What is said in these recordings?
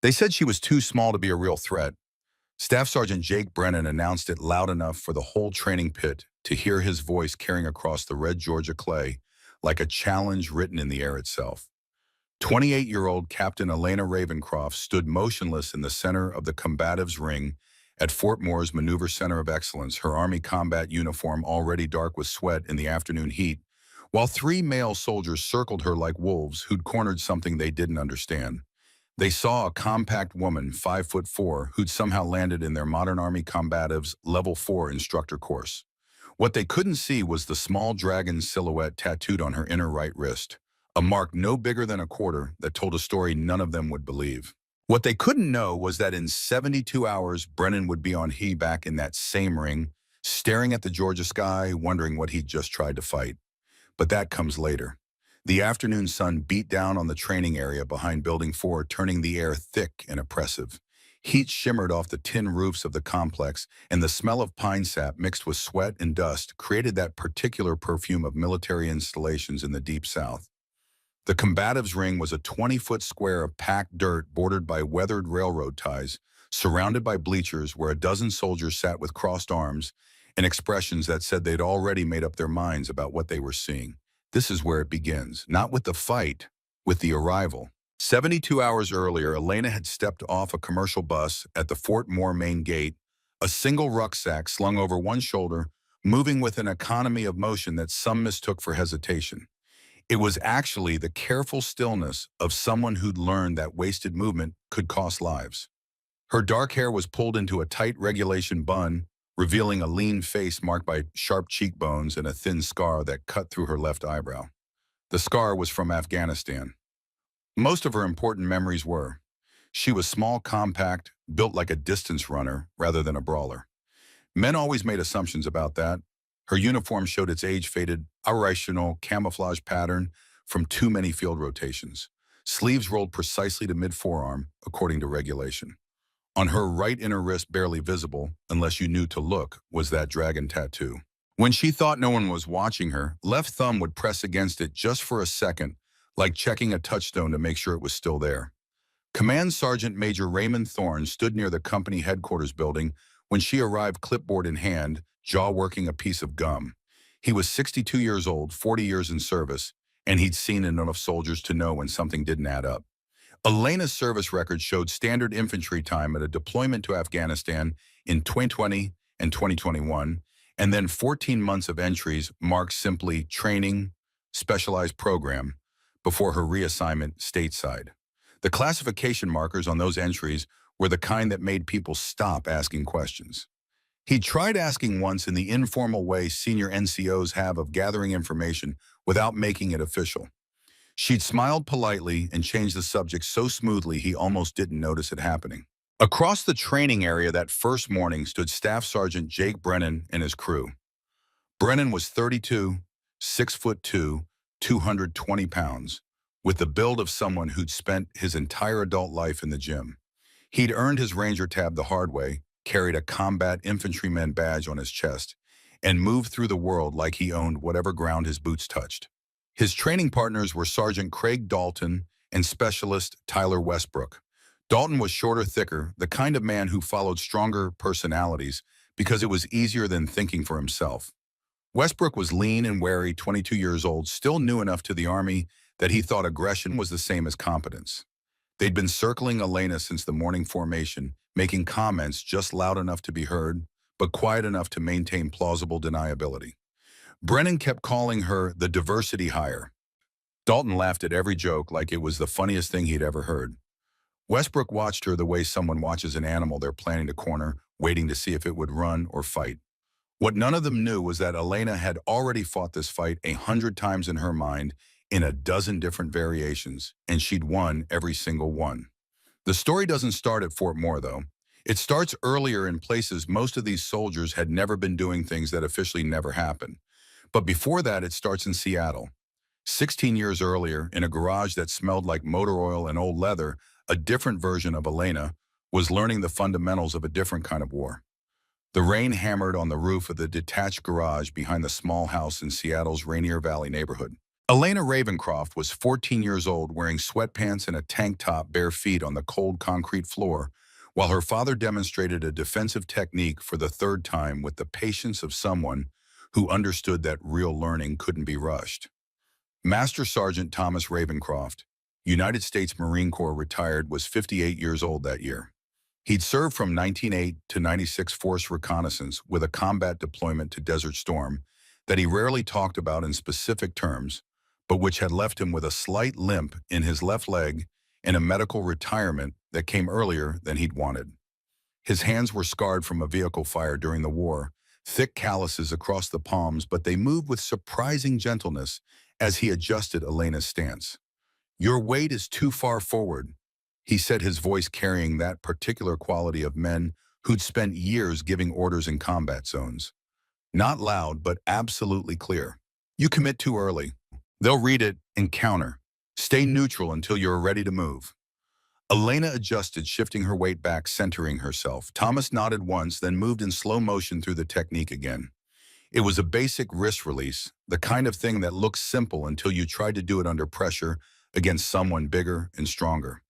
They said she was too small to be a real threat. Staff Sergeant Jake Brennan announced it loud enough for the whole training pit to hear his voice carrying across the red Georgia clay like a challenge written in the air itself. 28-year-old Captain Elena Ravencroft stood motionless in the center of the combatives' ring at Fort Moore's Maneuver Center of Excellence, her Army combat uniform already dark with sweat in the afternoon heat, while three male soldiers circled her like wolves who'd cornered something they didn't understand. They saw a compact woman, 5'4", who'd somehow landed in their modern Army combatives Level 4 instructor course. What they couldn't see was the small dragon silhouette tattooed on her inner right wrist, a mark no bigger than a quarter that told a story none of them would believe. What they couldn't know was that in 72 hours, Brennan would be on back in that same ring, staring at the Georgia sky, wondering what he'd just tried to fight. But that comes later. The afternoon sun beat down on the training area behind Building 4, turning the air thick and oppressive. Heat shimmered off the tin roofs of the complex, and the smell of pine sap mixed with sweat and dust created that particular perfume of military installations in the Deep South. The combatives ring was a 20-foot square of packed dirt bordered by weathered railroad ties, surrounded by bleachers where a dozen soldiers sat with crossed arms and expressions that said they'd already made up their minds about what they were seeing. This is where it begins, not with the fight, with the arrival. 72 hours earlier, Elena had stepped off a commercial bus at the Fort Moore main gate, a single rucksack slung over one shoulder, moving with an economy of motion that some mistook for hesitation. It was actually the careful stillness of someone who'd learned that wasted movement could cost lives. Her dark hair was pulled into a tight regulation bun, revealing a lean face marked by sharp cheekbones and a thin scar that cut through her left eyebrow. The scar was from Afghanistan. Most of her important memories were, she was small, compact, built like a distance runner rather than a brawler. Men always made assumptions about that. Her uniform showed its age-faded, irrational camouflage pattern from too many field rotations. Sleeves rolled precisely to mid-forearm, according to regulation. On her right inner wrist, barely visible, unless you knew to look, was that dragon tattoo. When she thought no one was watching her, left thumb would press against it just for a second, like checking a touchstone to make sure it was still there. Command Sergeant Major Raymond Thorne stood near the company headquarters building when she arrived, clipboard in hand, jaw working a piece of gum. He was 62 years old, 40 years in service, and he'd seen enough soldiers to know when something didn't add up. Elena's service record showed standard infantry time at a deployment to Afghanistan in 2020 and 2021, and then 14 months of entries marked simply training, specialized program, before her reassignment stateside. The classification markers on those entries were the kind that made people stop asking questions. He tried asking once in the informal way senior NCOs have of gathering information without making it official. She'd smiled politely and changed the subject so smoothly he almost didn't notice it happening. Across the training area that first morning stood Staff Sergeant Jake Brennan and his crew. Brennan was 32, 6'2", 220 pounds, with the build of someone who'd spent his entire adult life in the gym. He'd earned his Ranger tab the hard way, carried a combat infantryman badge on his chest, and moved through the world like he owned whatever ground his boots touched. His training partners were Sergeant Craig Dalton and Specialist Tyler Westbrook. Dalton was shorter, thicker, the kind of man who followed stronger personalities because it was easier than thinking for himself. Westbrook was lean and wary, 22 years old, still new enough to the Army that he thought aggression was the same as competence. They'd been circling Elena since the morning formation, making comments just loud enough to be heard, but quiet enough to maintain plausible deniability. Brennan kept calling her the diversity hire. Dalton laughed at every joke like it was the funniest thing he'd ever heard. Westbrook watched her the way someone watches an animal they're planning to corner, waiting to see if it would run or fight. What none of them knew was that Elena had already fought this fight 100 times in her mind in a dozen different variations, and she'd won every single one. The story doesn't start at Fort Moore, though. It starts earlier in places most of these soldiers had never been doing, things that officially never happened. But before that, it starts in Seattle. 16 years earlier, in a garage that smelled like motor oil and old leather, a different version of Elena was learning the fundamentals of a different kind of war. The rain hammered on the roof of the detached garage behind the small house in Seattle's Rainier Valley neighborhood. Elena Ravencroft was 14 years old, wearing sweatpants and a tank top, bare feet on the cold concrete floor, while her father demonstrated a defensive technique for the third time with the patience of someone who understood that real learning couldn't be rushed. Master Sergeant Thomas Ravencroft, United States Marine Corps retired, was 58 years old that year. He'd served from 1908 to 96 Force Reconnaissance with a combat deployment to Desert Storm that he rarely talked about in specific terms, but which had left him with a slight limp in his left leg and a medical retirement that came earlier than he'd wanted. His hands were scarred from a vehicle fire during the war, thick calluses across the palms, but they moved with surprising gentleness as he adjusted Elena's stance. "Your weight is too far forward," he said, his voice carrying that particular quality of men who'd spent years giving orders in combat zones. Not loud, but absolutely clear. "You commit too early. They'll read it and counter. Stay neutral until you're ready to move." Elena adjusted, shifting her weight back, centering herself. Thomas nodded once, then moved in slow motion through the technique again. It was a basic wrist release, the kind of thing that looks simple until you tried to do it under pressure against someone bigger and stronger.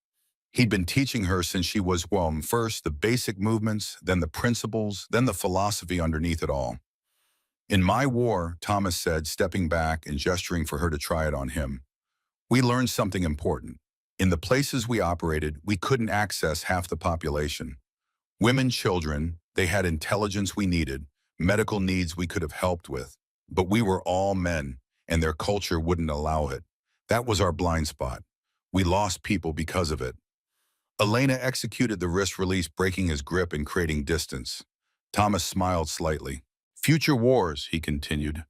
He'd been teaching her since she was, well, first the basic movements, then the principles, then the philosophy underneath it all. "In my war," Thomas said, stepping back and gesturing for her to try it on him, "we learned something important. In the places we operated, we couldn't access half the population. Women, children, they had intelligence we needed, medical needs we could have helped with. But we were all men, and their culture wouldn't allow it. That was our blind spot. We lost people because of it." Elena executed the wrist release, breaking his grip and creating distance. Thomas smiled slightly. "Future wars," he continued,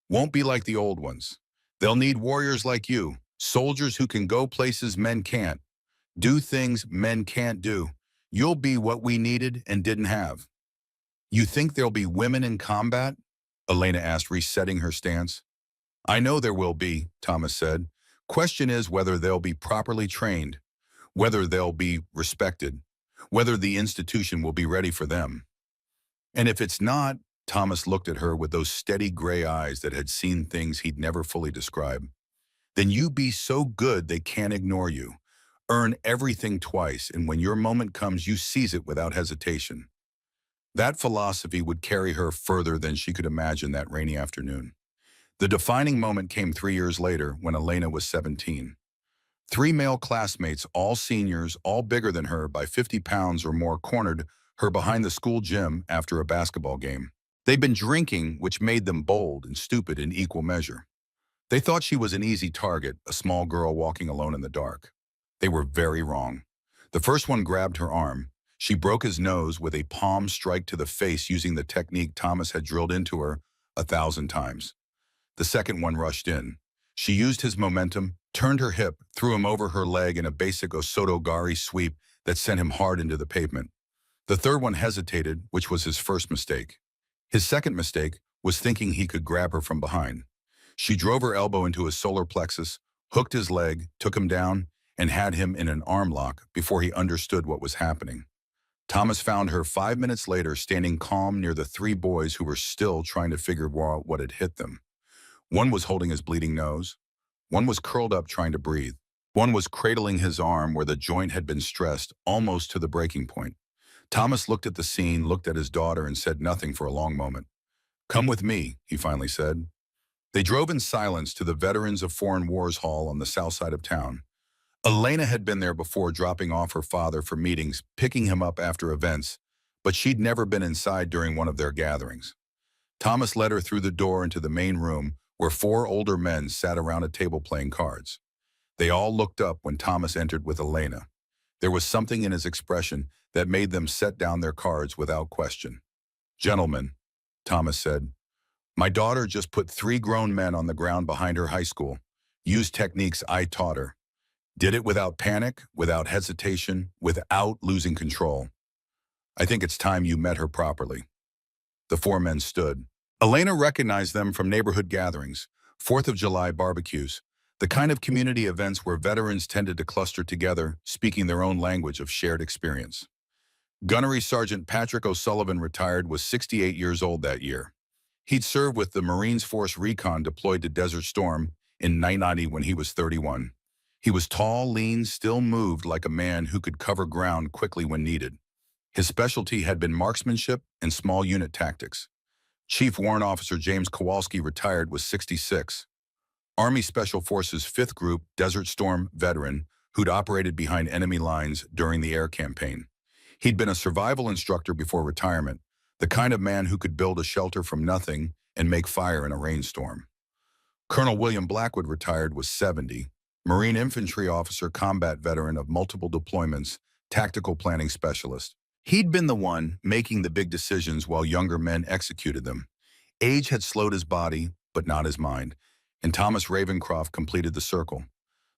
"won't be like the old ones. They'll need warriors like you, soldiers who can go places men can't, do things men can't do. You'll be what we needed and didn't have." "You think there'll be women in combat?" Elena asked, resetting her stance. "I know there will be," Thomas said. "Question is whether they'll be properly trained, whether they'll be respected, whether the institution will be ready for them. And if it's not," Thomas looked at her with those steady gray eyes that had seen things he'd never fully described, "then you be so good they can't ignore you. Earn everything twice, and when your moment comes, you seize it without hesitation." That philosophy would carry her further than she could imagine that rainy afternoon. The defining moment came 3 years later when Elena was 17. 3 male classmates, all seniors, all bigger than her by 50 pounds or more, cornered her behind the school gym after a basketball game. They'd been drinking, which made them bold and stupid in equal measure. They thought she was an easy target, a small girl walking alone in the dark. They were very wrong. The first one grabbed her arm. She broke his nose with a palm strike to the face using the technique Thomas had drilled into her 1,000 times. The second one rushed in. She used his momentum, turned her hip, threw him over her leg in a basic Osotogari sweep that sent him hard into the pavement. The third one hesitated, which was his first mistake. His second mistake was thinking he could grab her from behind. She drove her elbow into his solar plexus, hooked his leg, took him down, and had him in an arm lock before he understood what was happening. Thomas found her 5 minutes later standing calm near the 3 boys who were still trying to figure out what had hit them. One was holding his bleeding nose. One was curled up trying to breathe. One was cradling his arm where the joint had been stressed almost to the breaking point. Thomas looked at the scene, looked at his daughter, and said nothing for a long moment. "Come with me," he finally said. They drove in silence to the Veterans of Foreign Wars Hall on the south side of town. Elena had been there before, dropping off her father for meetings, picking him up after events, but she'd never been inside during one of their gatherings. Thomas led her through the door into the main room where 4 older men sat around a table playing cards. They all looked up when Thomas entered with Elena. There was something in his expression that made them set down their cards without question. "Gentlemen," Thomas said, "my daughter just put 3 grown men on the ground behind her high school, used techniques I taught her. Did it without panic, without hesitation, without losing control. I think it's time you met her properly." The 4 men stood. Elena recognized them from neighborhood gatherings, 4th of July barbecues, the kind of community events where veterans tended to cluster together, speaking their own language of shared experience. Gunnery Sergeant Patrick O'Sullivan, retired, was 68 years old that year. He'd served with the Marines Force Recon deployed to Desert Storm in 1990 when he was 31. He was tall, lean, still moved like a man who could cover ground quickly when needed. His specialty had been marksmanship and small unit tactics. Chief Warrant Officer James Kowalski retired with 66. Army Special Forces 5th Group Desert Storm veteran who'd operated behind enemy lines during the air campaign. He'd been a survival instructor before retirement, the kind of man who could build a shelter from nothing and make fire in a rainstorm. Colonel William Blackwood retired with 70. Marine infantry officer, combat veteran of multiple deployments, tactical planning specialist. He'd been the one making the big decisions while younger men executed them. Age had slowed his body, but not his mind, and Thomas Ravencroft completed the circle.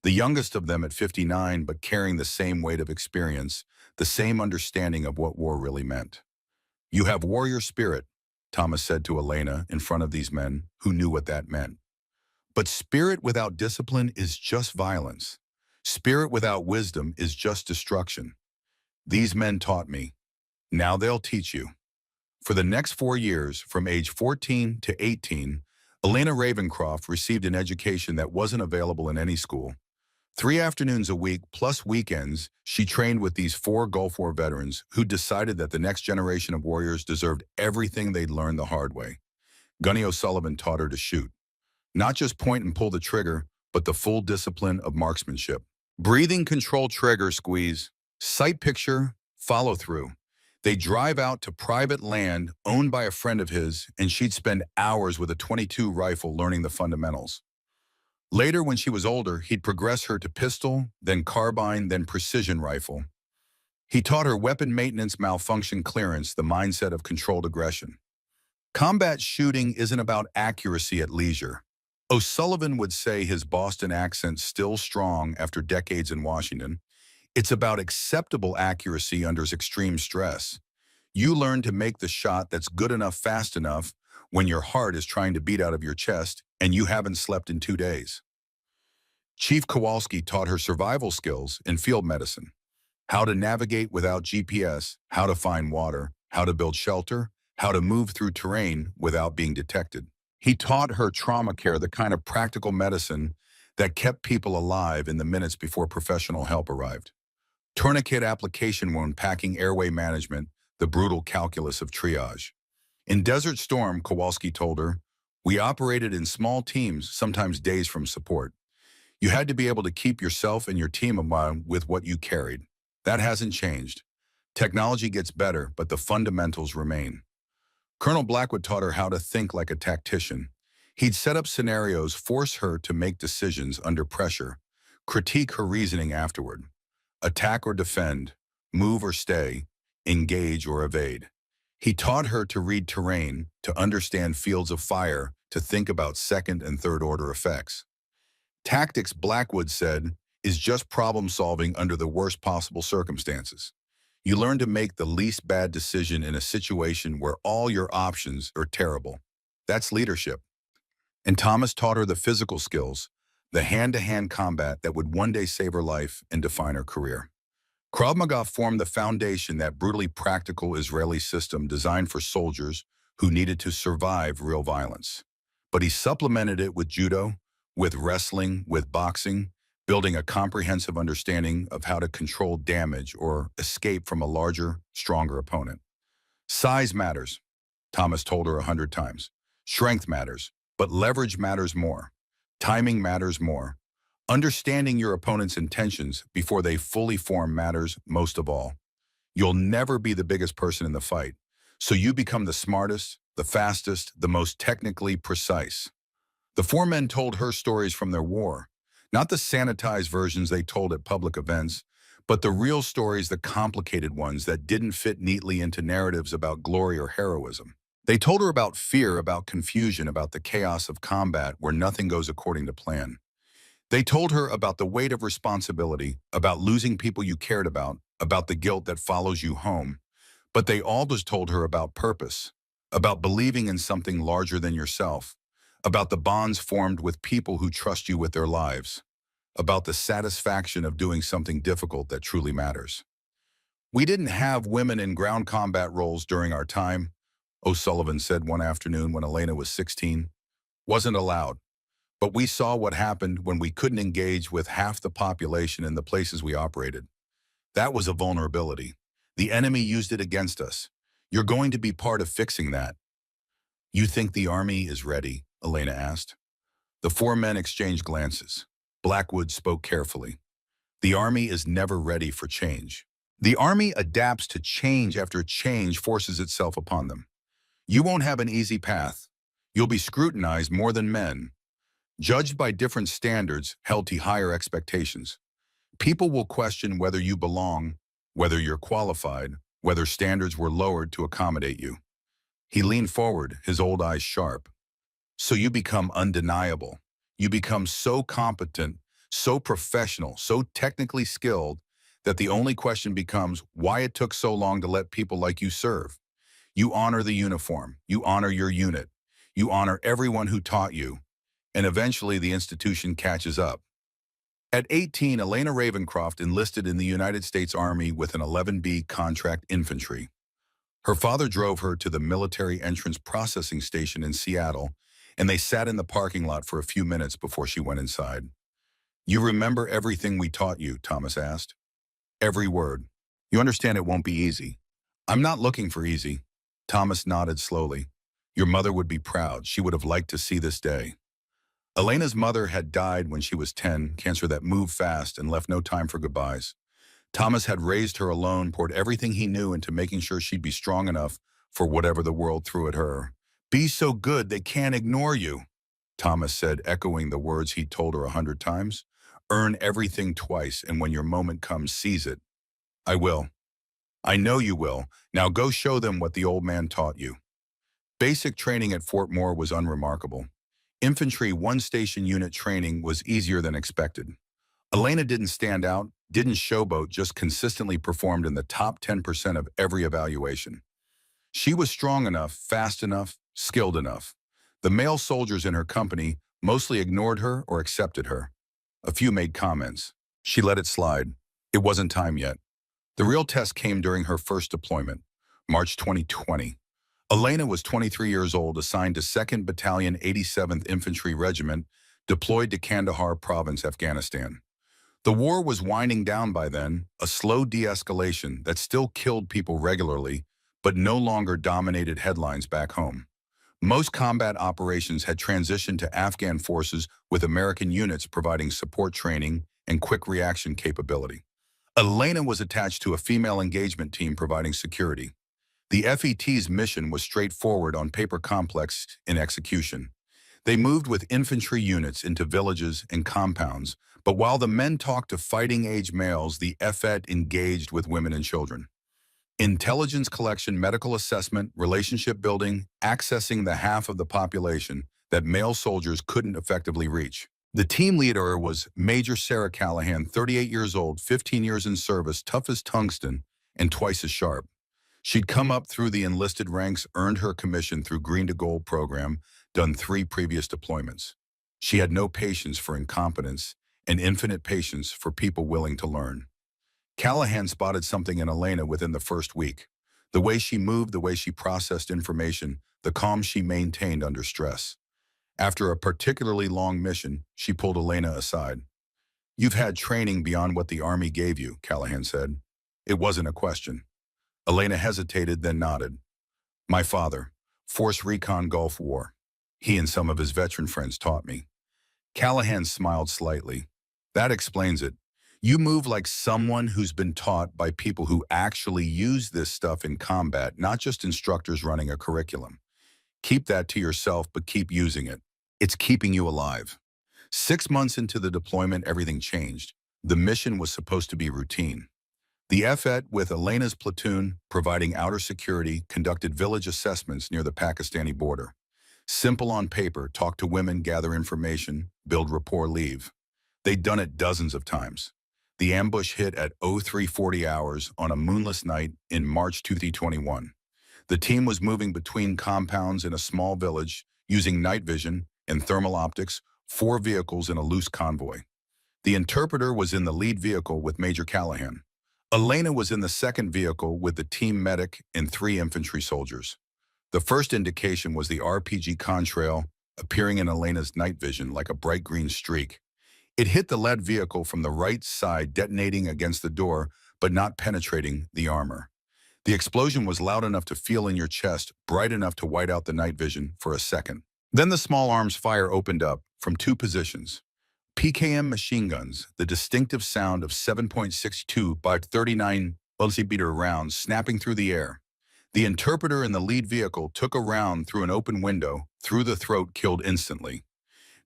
The youngest of them at 59, but carrying the same weight of experience, the same understanding of what war really meant. "You have warrior spirit," Thomas said to Elena in front of these men who knew what that meant. "But spirit without discipline is just violence. Spirit without wisdom is just destruction. These men taught me. Now they'll teach you." For the next 4 years, from age 14 to 18, Elena Ravencroft received an education that wasn't available in any school. 3 afternoons a week plus weekends, she trained with these 4 Gulf War veterans who decided that the next generation of warriors deserved everything they'd learned the hard way. Gunny O'Sullivan taught her to shoot. Not just point and pull the trigger, but the full discipline of marksmanship. Breathing control, trigger squeeze, sight picture, follow through. They'd drive out to private land owned by a friend of his, and she'd spend hours with a .22 rifle learning the fundamentals. Later, when she was older, he'd progress her to pistol, then carbine, then precision rifle. He taught her weapon maintenance, malfunction clearance, the mindset of controlled aggression. Combat shooting isn't about accuracy at leisure. O'Sullivan would say, his Boston accent still strong after decades in Washington. It's about acceptable accuracy under extreme stress. You learn to make the shot that's good enough fast enough when your heart is trying to beat out of your chest and you haven't slept in 2 days. Chief Kowalski taught her survival skills in field medicine. How to navigate without GPS, how to find water, how to build shelter, how to move through terrain without being detected. He taught her trauma care, the kind of practical medicine that kept people alive in the minutes before professional help arrived. Tourniquet application, wound packing, airway management, the brutal calculus of triage. In Desert Storm, Kowalski told her, "We operated in small teams, sometimes days from support. You had to be able to keep yourself and your team alive with what you carried. That hasn't changed. Technology gets better, but the fundamentals remain." Colonel Blackwood taught her how to think like a tactician. He'd set up scenarios, force her to make decisions under pressure, critique her reasoning afterward. Attack or defend, move or stay, engage or evade. He taught her to read terrain, to understand fields of fire, to think about second and third order effects. Tactics, Blackwood said, is just problem solving under the worst possible circumstances. You learn to make the least bad decision in a situation where all your options are terrible. That's leadership. And Thomas taught her the physical skills, the hand-to-hand combat that would one day save her life and define her career. Krav Maga formed the foundation, that brutally practical Israeli system designed for soldiers who needed to survive real violence. But he supplemented it with judo, with wrestling, with boxing, building a comprehensive understanding of how to control damage or escape from a larger, stronger opponent. Size matters, Thomas told her 100 times. Strength matters, but leverage matters more. Timing matters more. Understanding your opponent's intentions before they fully form matters most of all. You'll never be the biggest person in the fight, so you become the smartest, the fastest, the most technically precise. The 4 men told her stories from their war, not the sanitized versions they told at public events, but the real stories, the complicated ones that didn't fit neatly into narratives about glory or heroism. They told her about fear, about confusion, about the chaos of combat where nothing goes according to plan. They told her about the weight of responsibility, about losing people you cared about the guilt that follows you home. But they always told her about purpose, about believing in something larger than yourself, about the bonds formed with people who trust you with their lives, about the satisfaction of doing something difficult that truly matters. "We didn't have women in ground combat roles during our time," O'Sullivan said one afternoon when Elena was 16. "Wasn't allowed. But we saw what happened when we couldn't engage with half the population in the places we operated. That was a vulnerability. The enemy used it against us. You're going to be part of fixing that. You think the army is ready? Elena asked. The four men exchanged glances. Blackwood spoke carefully. The army is never ready for change. The army adapts to change after change forces itself upon them. You won't have an easy path. You'll be scrutinized more than men, judged by different standards, held to higher expectations. People will question whether you belong, whether you're qualified, whether standards were lowered to accommodate you. He leaned forward, his old eyes sharp. So you become undeniable. You become so competent, so professional, so technically skilled that the only question becomes why it took so long to let people like you serve. You honor the uniform. You honor your unit. You honor everyone who taught you. And eventually the institution catches up. At 18, Elena Ravencroft enlisted in the United States Army with an 11B contract infantry. Her father drove her to the military entrance processing station in Seattle, and they sat in the parking lot for a few minutes before she went inside. You remember everything we taught you? Thomas asked. Every word. You understand it won't be easy. I'm not looking for easy. Thomas nodded slowly. Your mother would be proud. She would have liked to see this day. Elena's mother had died when she was 10, cancer that moved fast and left no time for goodbyes. Thomas had raised her alone, poured everything he knew into making sure she'd be strong enough for whatever the world threw at her. Be so good they can't ignore you, Thomas said, echoing the words he'd told her 100 times. Earn everything twice, and when your moment comes, seize it. I will. I know you will. Now go show them what the old man taught you. Basic training at Fort Moore was unremarkable. Infantry one-station unit training was easier than expected. Elena didn't stand out, didn't showboat, just consistently performed in the top 10% of every evaluation. She was strong enough, fast enough, skilled enough. The male soldiers in her company mostly ignored her or accepted her. A few made comments. She let it slide. It wasn't time yet. The real test came during her first deployment, March 2020. Elena was 23 years old, assigned to 2nd Battalion 87th Infantry Regiment, deployed to Kandahar Province, Afghanistan. The war was winding down by then, a slow de-escalation that still killed people regularly, but no longer dominated headlines back home. Most combat operations had transitioned to Afghan forces with American units providing support training and quick reaction capability. Elena was attached to a female engagement team providing security. The FET's mission was straightforward, on paper complex in execution. They moved with infantry units into villages and compounds, but while the men talked to fighting-age males, the FET engaged with women and children. Intelligence collection, medical assessment, relationship building, accessing the half of the population that male soldiers couldn't effectively reach. The team leader was Major Sarah Callahan, 38 years old, 15 years in service, tough as tungsten, and twice as sharp. She'd come up through the enlisted ranks, earned her commission through Green to Gold program, done 3 previous deployments. She had no patience for incompetence and infinite patience for people willing to learn. Callahan spotted something in Elena within the first week. The way she moved, the way she processed information, the calm she maintained under stress. After a particularly long mission, she pulled Elena aside. You've had training beyond what the Army gave you, Callahan said. It wasn't a question. Elena hesitated, then nodded. My father, Force Recon Gulf War. He and some of his veteran friends taught me. Callahan smiled slightly. That explains it. You move like someone who's been taught by people who actually use this stuff in combat, not just instructors running a curriculum. Keep that to yourself, but keep using it. It's keeping you alive. 6 months into the deployment, everything changed. The mission was supposed to be routine. The FET, with Elena's platoon providing outer security, conducted village assessments near the Pakistani border. Simple on paper, talk to women, gather information, build rapport, leave. They'd done it dozens of times. The ambush hit at 0340 hours on a moonless night in March 2021. The team was moving between compounds in a small village, using night vision and thermal optics, 4 vehicles in a loose convoy. The interpreter was in the lead vehicle with Major Callahan. Elena was in the second vehicle with the team medic and 3 infantry soldiers. The first indication was the RPG contrail appearing in Elena's night vision like a bright green streak. It hit the lead vehicle from the right side, detonating against the door, but not penetrating the armor. The explosion was loud enough to feel in your chest, bright enough to white out the night vision for a second. Then the small arms fire opened up from two positions. PKM machine guns, the distinctive sound of 7.62 by 39 multi-beater rounds snapping through the air. The interpreter in the lead vehicle took a round through an open window, through the throat, killed instantly.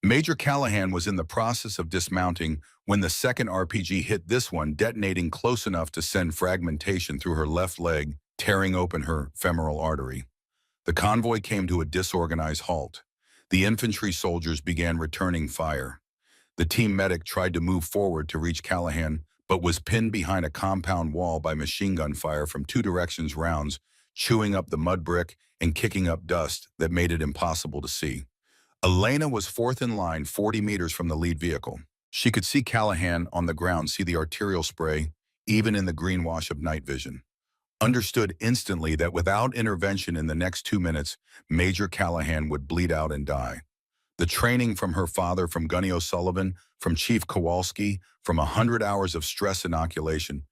Major Callahan was in the process of dismounting when the second RPG hit this one, detonating close enough to send fragmentation through her left leg, tearing open her femoral artery. The convoy came to a disorganized halt. The infantry soldiers began returning fire. The team medic tried to move forward to reach Callahan, but was pinned behind a compound wall by machine gun fire from two directions, rounds chewing up the mud brick and kicking up dust that made it impossible to see. Elena was fourth in line, 40 meters from the lead vehicle. She could see Callahan on the ground, see the arterial spray, even in the greenwash of night vision. Understood instantly that without intervention in the next 2 minutes, Major Callahan would bleed out and die. The training from her father, from Gunny O'Sullivan, from Chief Kowalski, from 100 hours of stress inoculation,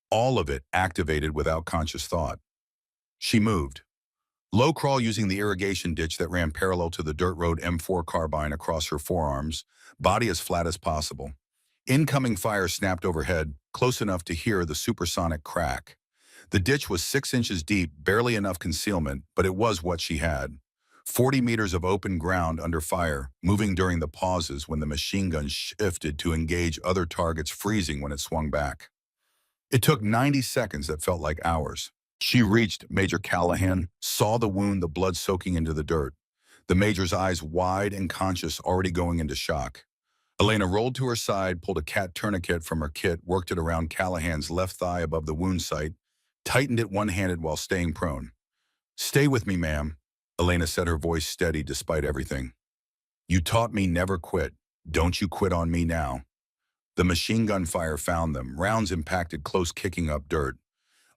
all of it activated without conscious thought. She moved. Low crawl using the irrigation ditch that ran parallel to the dirt road, M4 carbine across her forearms, body as flat as possible. Incoming fire snapped overhead, close enough to hear the supersonic crack. The ditch was 6 inches deep, barely enough concealment, but it was what she had. 40 meters of open ground under fire, moving during the pauses when the machine gun shifted to engage other targets, freezing when it swung back. It took 90 seconds that felt like hours. She reached Major Callahan, saw the wound, the blood soaking into the dirt. The Major's eyes wide and conscious, already going into shock. Elena rolled to her side, pulled a cat tourniquet from her kit, worked it around Callahan's left thigh above the wound site, tightened it one-handed while staying prone. "Stay with me, ma'am," Elena said, her voice steady despite everything. "You taught me never quit. Don't you quit on me now." The machine gun fire found them. Rounds impacted close, kicking up dirt.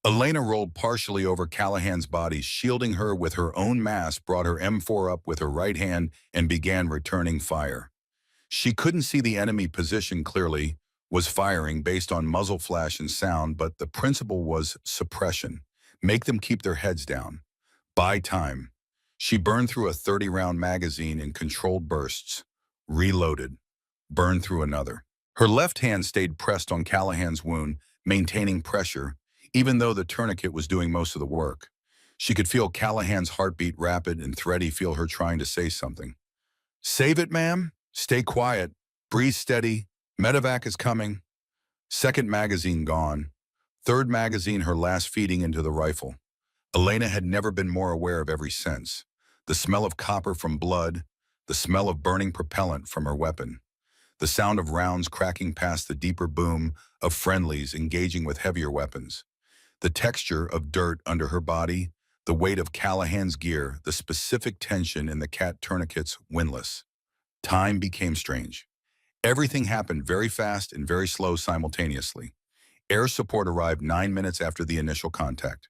Elena rolled partially over Callahan's body, shielding her with her own mass, brought her M4 up with her right hand, and began returning fire. She couldn't see the enemy position clearly, was firing based on muzzle flash and sound, but the principle was suppression. Make them keep their heads down. Buy time. She burned through a 30-round magazine in controlled bursts. Reloaded. Burned through another. Her left hand stayed pressed on Callahan's wound, maintaining pressure, even though the tourniquet was doing most of the work. She could feel Callahan's heartbeat rapid and thready, feel her trying to say something. "Save it, ma'am. Stay quiet. Breathe steady. Medevac is coming." Second magazine gone. Third magazine, her last, feeding into the rifle. Elena had never been more aware of every sense. The smell of copper from blood, the smell of burning propellant from her weapon, the sound of rounds cracking past the deeper boom of friendlies engaging with heavier weapons, the texture of dirt under her body, the weight of Callahan's gear, the specific tension in the cat tourniquet's windlass. Time became strange. Everything happened very fast and very slow simultaneously. Air support arrived 9 minutes after the initial contact.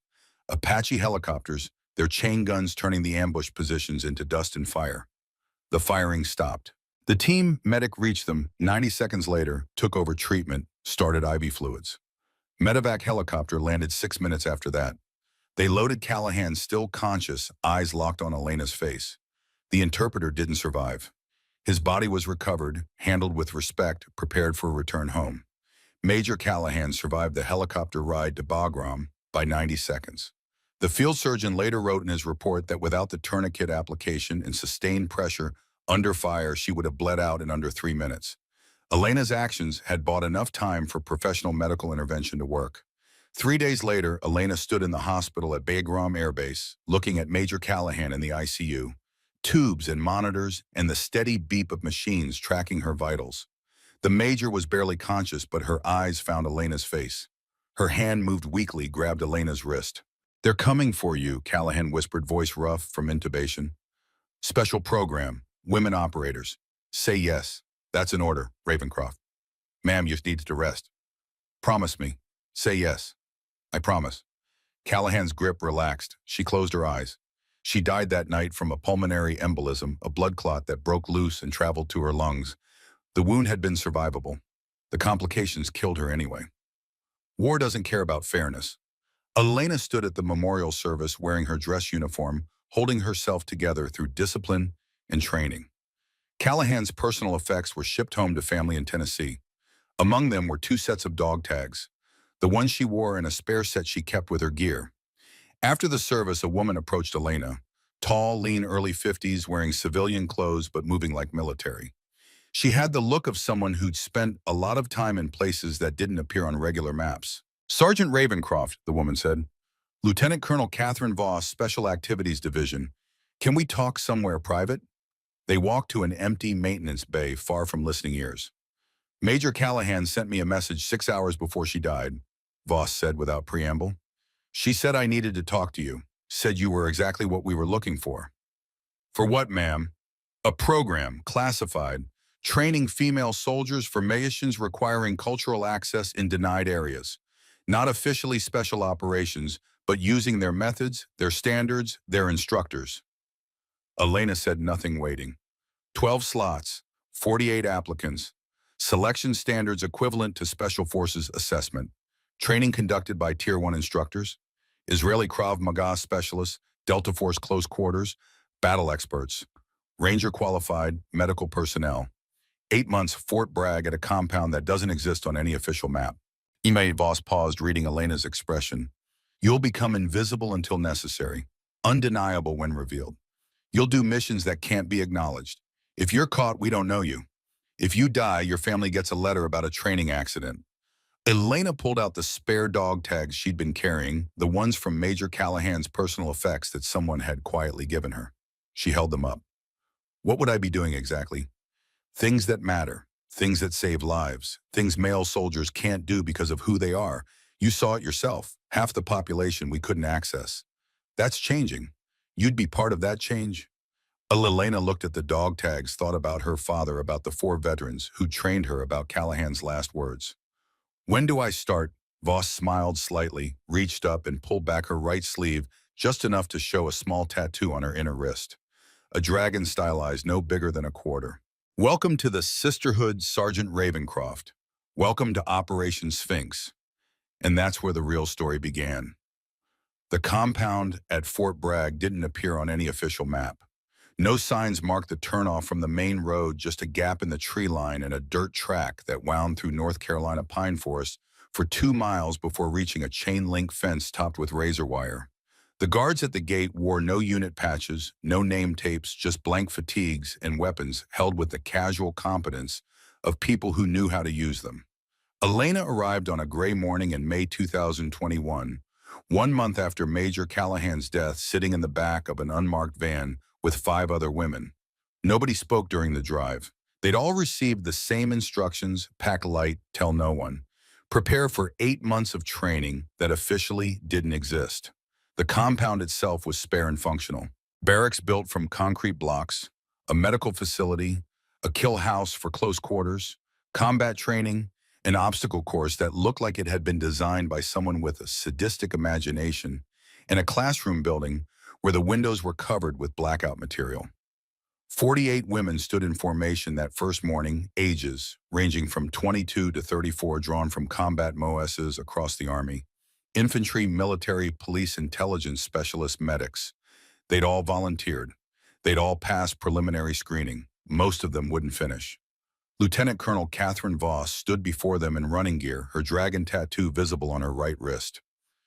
Apache helicopters, their chain guns turning the ambush positions into dust and fire. The firing stopped. The team medic reached them 90 seconds later, took over treatment, started IV fluids. Medevac helicopter landed 6 minutes after that. They loaded Callahan, still conscious, eyes locked on Elena's face. The interpreter didn't survive. His body was recovered, handled with respect, prepared for a return home. Major Callahan survived the helicopter ride to Boardroom by 90 seconds. The field surgeon later wrote in his report that without the tourniquet application and sustained pressure under fire, she would have bled out in under 3 minutes. Elena's actions had bought enough time for professional medical intervention to work. 3 days later, Elena stood in the hospital at Boardroom Air Base, looking at Major Callahan in the ICU. Tubes and monitors and the steady beep of machines tracking her vitals. The Major was barely conscious, but her eyes found Elena's face. Her hand moved weakly, grabbed Elena's wrist. "They're coming for you," Callahan whispered, voice rough from intubation. "Special program. Women operators. Say yes. That's an order, Ravencroft. Ma'am, you need to rest. Promise me. Say yes." "I promise." Callahan's grip relaxed. She closed her eyes. She died that night from a pulmonary embolism, a blood clot that broke loose and traveled to her lungs. The wound had been survivable. The complications killed her anyway. War doesn't care about fairness. Elena stood at the memorial service wearing her dress uniform, holding herself together through discipline and training. Callahan's personal effects were shipped home to family in Tennessee. Among them were 2 sets of dog tags, the one she wore and a spare set she kept with her gear. After the service, a woman approached Elena, tall, lean, early 50s, wearing civilian clothes but moving like military. She had the look of someone who'd spent a lot of time in places that didn't appear on regular maps. "Sergeant Ravencroft," the woman said. "Lieutenant Colonel Catherine Voss, Special Activities Division. Can we talk somewhere private?" They walked to an empty maintenance bay far from listening ears. "Major Callahan sent me a message 6 hours before she died," Voss said without preamble. "She said I needed to talk to you, said you were exactly what we were looking for." "For what, ma'am?" "A program, classified, training female soldiers for missions requiring cultural access in denied areas. Not officially special operations, but using their methods, their standards, their instructors." Elena said nothing, waiting. 12 slots, 48 applicants. Selection standards equivalent to Special Forces assessment. Training conducted by Tier 1 instructors. Israeli Krav Maga specialists, Delta Force close quarters, battle experts. Ranger qualified, medical personnel. 8 months, Fort Bragg at a compound that doesn't exist on any official map. Ime Voss paused, reading Elena's expression. "You'll become invisible until necessary, undeniable when revealed. You'll do missions that can't be acknowledged. If you're caught, we don't know you. If you die, your family gets a letter about a training accident." Elena pulled out the spare dog tags she'd been carrying, the ones from Major Callahan's personal effects that someone had quietly given her. She held them up. "What would I be doing exactly?" "Things that matter, things that save lives, things male soldiers can't do because of who they are. You saw it yourself, half the population we couldn't access. That's changing. You'd be part of that change." Elena looked at the dog tags, thought about her father, about the 4 veterans who trained her, about Callahan's last words. "When do I start?" Voss smiled slightly, reached up and pulled back her right sleeve just enough to show a small tattoo on her inner wrist. A dragon stylized no bigger than a quarter. "Welcome to the Sisterhood, Sergeant Ravencroft. Welcome to Operation Sphinx." And that's where the real story began. The compound at Fort Bragg didn't appear on any official map. No signs marked the turnoff from the main road, just a gap in the tree line and a dirt track that wound through North Carolina pine forest for 2 miles before reaching a chain-link fence topped with razor wire. The guards at the gate wore no unit patches, no name tapes, just blank fatigues and weapons held with the casual competence of people who knew how to use them. Elena arrived on a gray morning in May 2021, 1 month after Major Callahan's death, sitting in the back of an unmarked van with 5 other women. Nobody spoke during the drive. They'd all received the same instructions: pack light, tell no one. Prepare for 8 months of training that officially didn't exist. The compound itself was spare and functional. Barracks built from concrete blocks, a medical facility, a kill house for close quarters, combat training, an obstacle course that looked like it had been designed by someone with a sadistic imagination, and a classroom building where the windows were covered with blackout material. 48 women stood in formation that first morning, ages ranging from 22 to 34, drawn from combat MOSs across the Army. Infantry, military, police, intelligence specialists, medics. They'd all volunteered. They'd all passed preliminary screening. Most of them wouldn't finish. Lieutenant Colonel Catherine Voss stood before them in running gear, her dragon tattoo visible on her right wrist.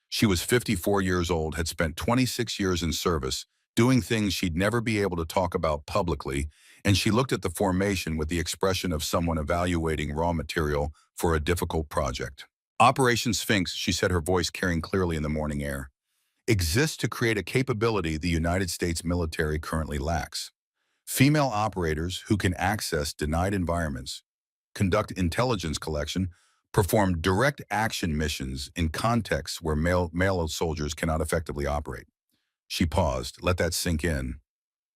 She was 54 years old, had spent 26 years in service, doing things she'd never be able to talk about publicly, and she looked at the formation with the expression of someone evaluating raw material for a difficult project. "Operation Sphinx," she said, her voice carrying clearly in the morning air, "exists to create a capability the United States military currently lacks. Female operators who can access denied environments, conduct intelligence collection, perform direct action missions in contexts where male soldiers cannot effectively operate." She paused. Let that sink in.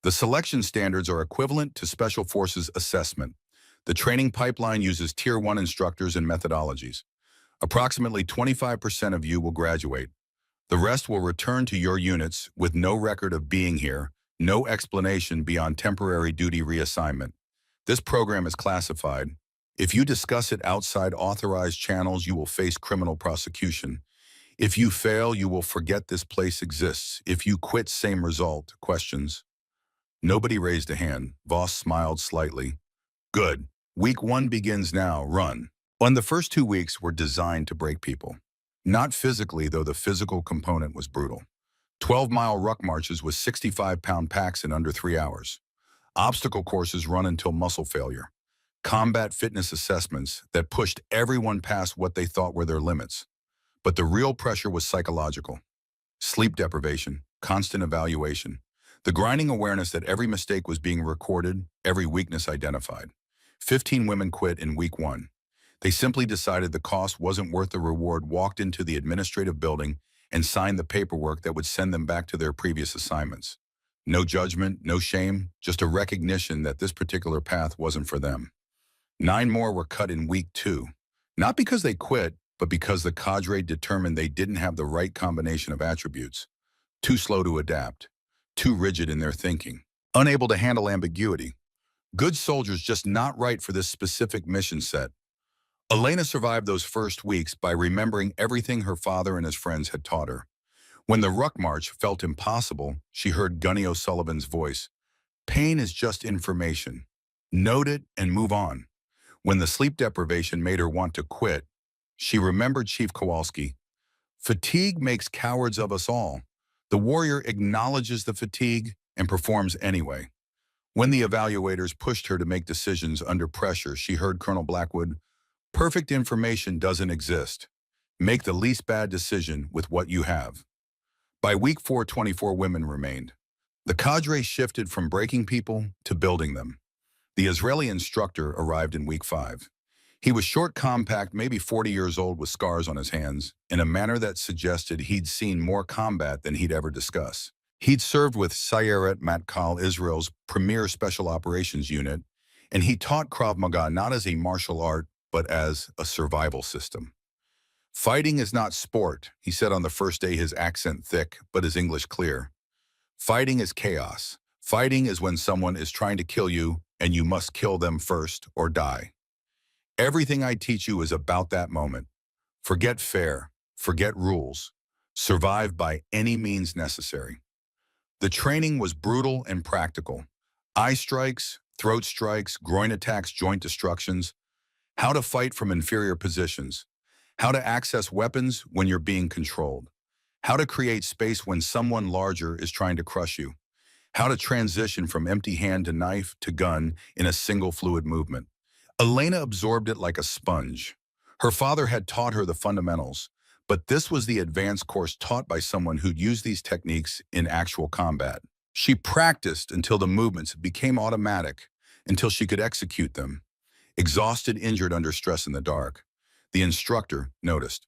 "The selection standards are equivalent to Special Forces assessment. The training pipeline uses Tier 1 instructors and methodologies. Approximately 25% of you will graduate. The rest will return to your units with no record of being here, no explanation beyond temporary duty reassignment. This program is classified. If you discuss it outside authorized channels, you will face criminal prosecution. If you fail, you will forget this place exists. If you quit, same result. Questions? Nobody raised a hand. Voss smiled slightly. Good. Week 1 begins now. Run. On the first 2 weeks were designed to break people. Not physically, though the physical component was brutal. 12-mile ruck marches with 65-pound packs in under 3 hours. Obstacle courses run until muscle failure. Combat fitness assessments that pushed everyone past what they thought were their limits. But the real pressure was psychological. Sleep deprivation, constant evaluation, the grinding awareness that every mistake was being recorded, every weakness identified. 15 women quit in week 1. They simply decided the cost wasn't worth the reward, walked into the administrative building, and signed the paperwork that would send them back to their previous assignments. No judgment, no shame, just a recognition that this particular path wasn't for them. 9 more were cut in week 2, not because they quit, but because the cadre determined they didn't have the right combination of attributes. Too slow to adapt, too rigid in their thinking, unable to handle ambiguity. Good soldiers, just not right for this specific mission set. Elena survived those first weeks by remembering everything her father and his friends had taught her. When the ruck march felt impossible, she heard Gunny O'Sullivan's voice. Pain is just information. Note it and move on. When the sleep deprivation made her want to quit, she remembered Chief Kowalski. Fatigue makes cowards of us all. The warrior acknowledges the fatigue and performs anyway. When the evaluators pushed her to make decisions under pressure, she heard Colonel Blackwood, perfect information doesn't exist. Make the least bad decision with what you have. By week 4, 24 women remained. The cadre shifted from breaking people to building them. The Israeli instructor arrived in week 5. He was short, compact, maybe 40 years old with scars on his hands, in a manner that suggested he'd seen more combat than he'd ever discuss. He'd served with Sayeret Matkal, Israel's premier special operations unit, and he taught Krav Maga not as a martial art, but as a survival system. Fighting is not sport, he said on the first day, his accent thick, but his English clear. Fighting is chaos. Fighting is when someone is trying to kill you, and you must kill them first or die. Everything I teach you is about that moment. Forget fair, forget rules. Survive by any means necessary. The training was brutal and practical. Eye strikes, throat strikes, groin attacks, joint destructions. How to fight from inferior positions. How to access weapons when you're being controlled. How to create space when someone larger is trying to crush you. How to transition from empty hand to knife to gun in a single fluid movement. Elena absorbed it like a sponge. Her father had taught her the fundamentals, but this was the advanced course taught by someone who'd used these techniques in actual combat. She practiced until the movements became automatic, until she could execute them. Exhausted, injured under stress in the dark. The instructor noticed.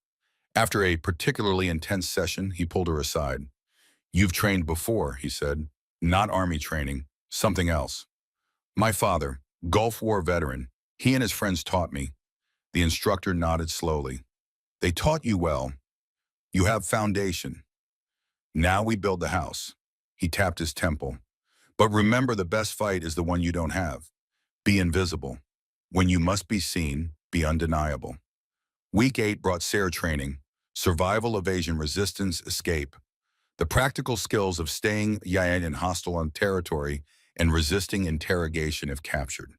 After a particularly intense session, he pulled her aside. You've trained before, he said. Not army training, something else. My father, Gulf War veteran, he and his friends taught me. The instructor nodded slowly. They taught you well. You have foundation. Now we build the house. He tapped his temple. But remember, the best fight is the one you don't have. Be invisible. When you must be seen, be undeniable. Week 8 brought SARE training, survival, evasion, resistance, escape. The practical skills of staying in hostile territory and resisting interrogation if captured.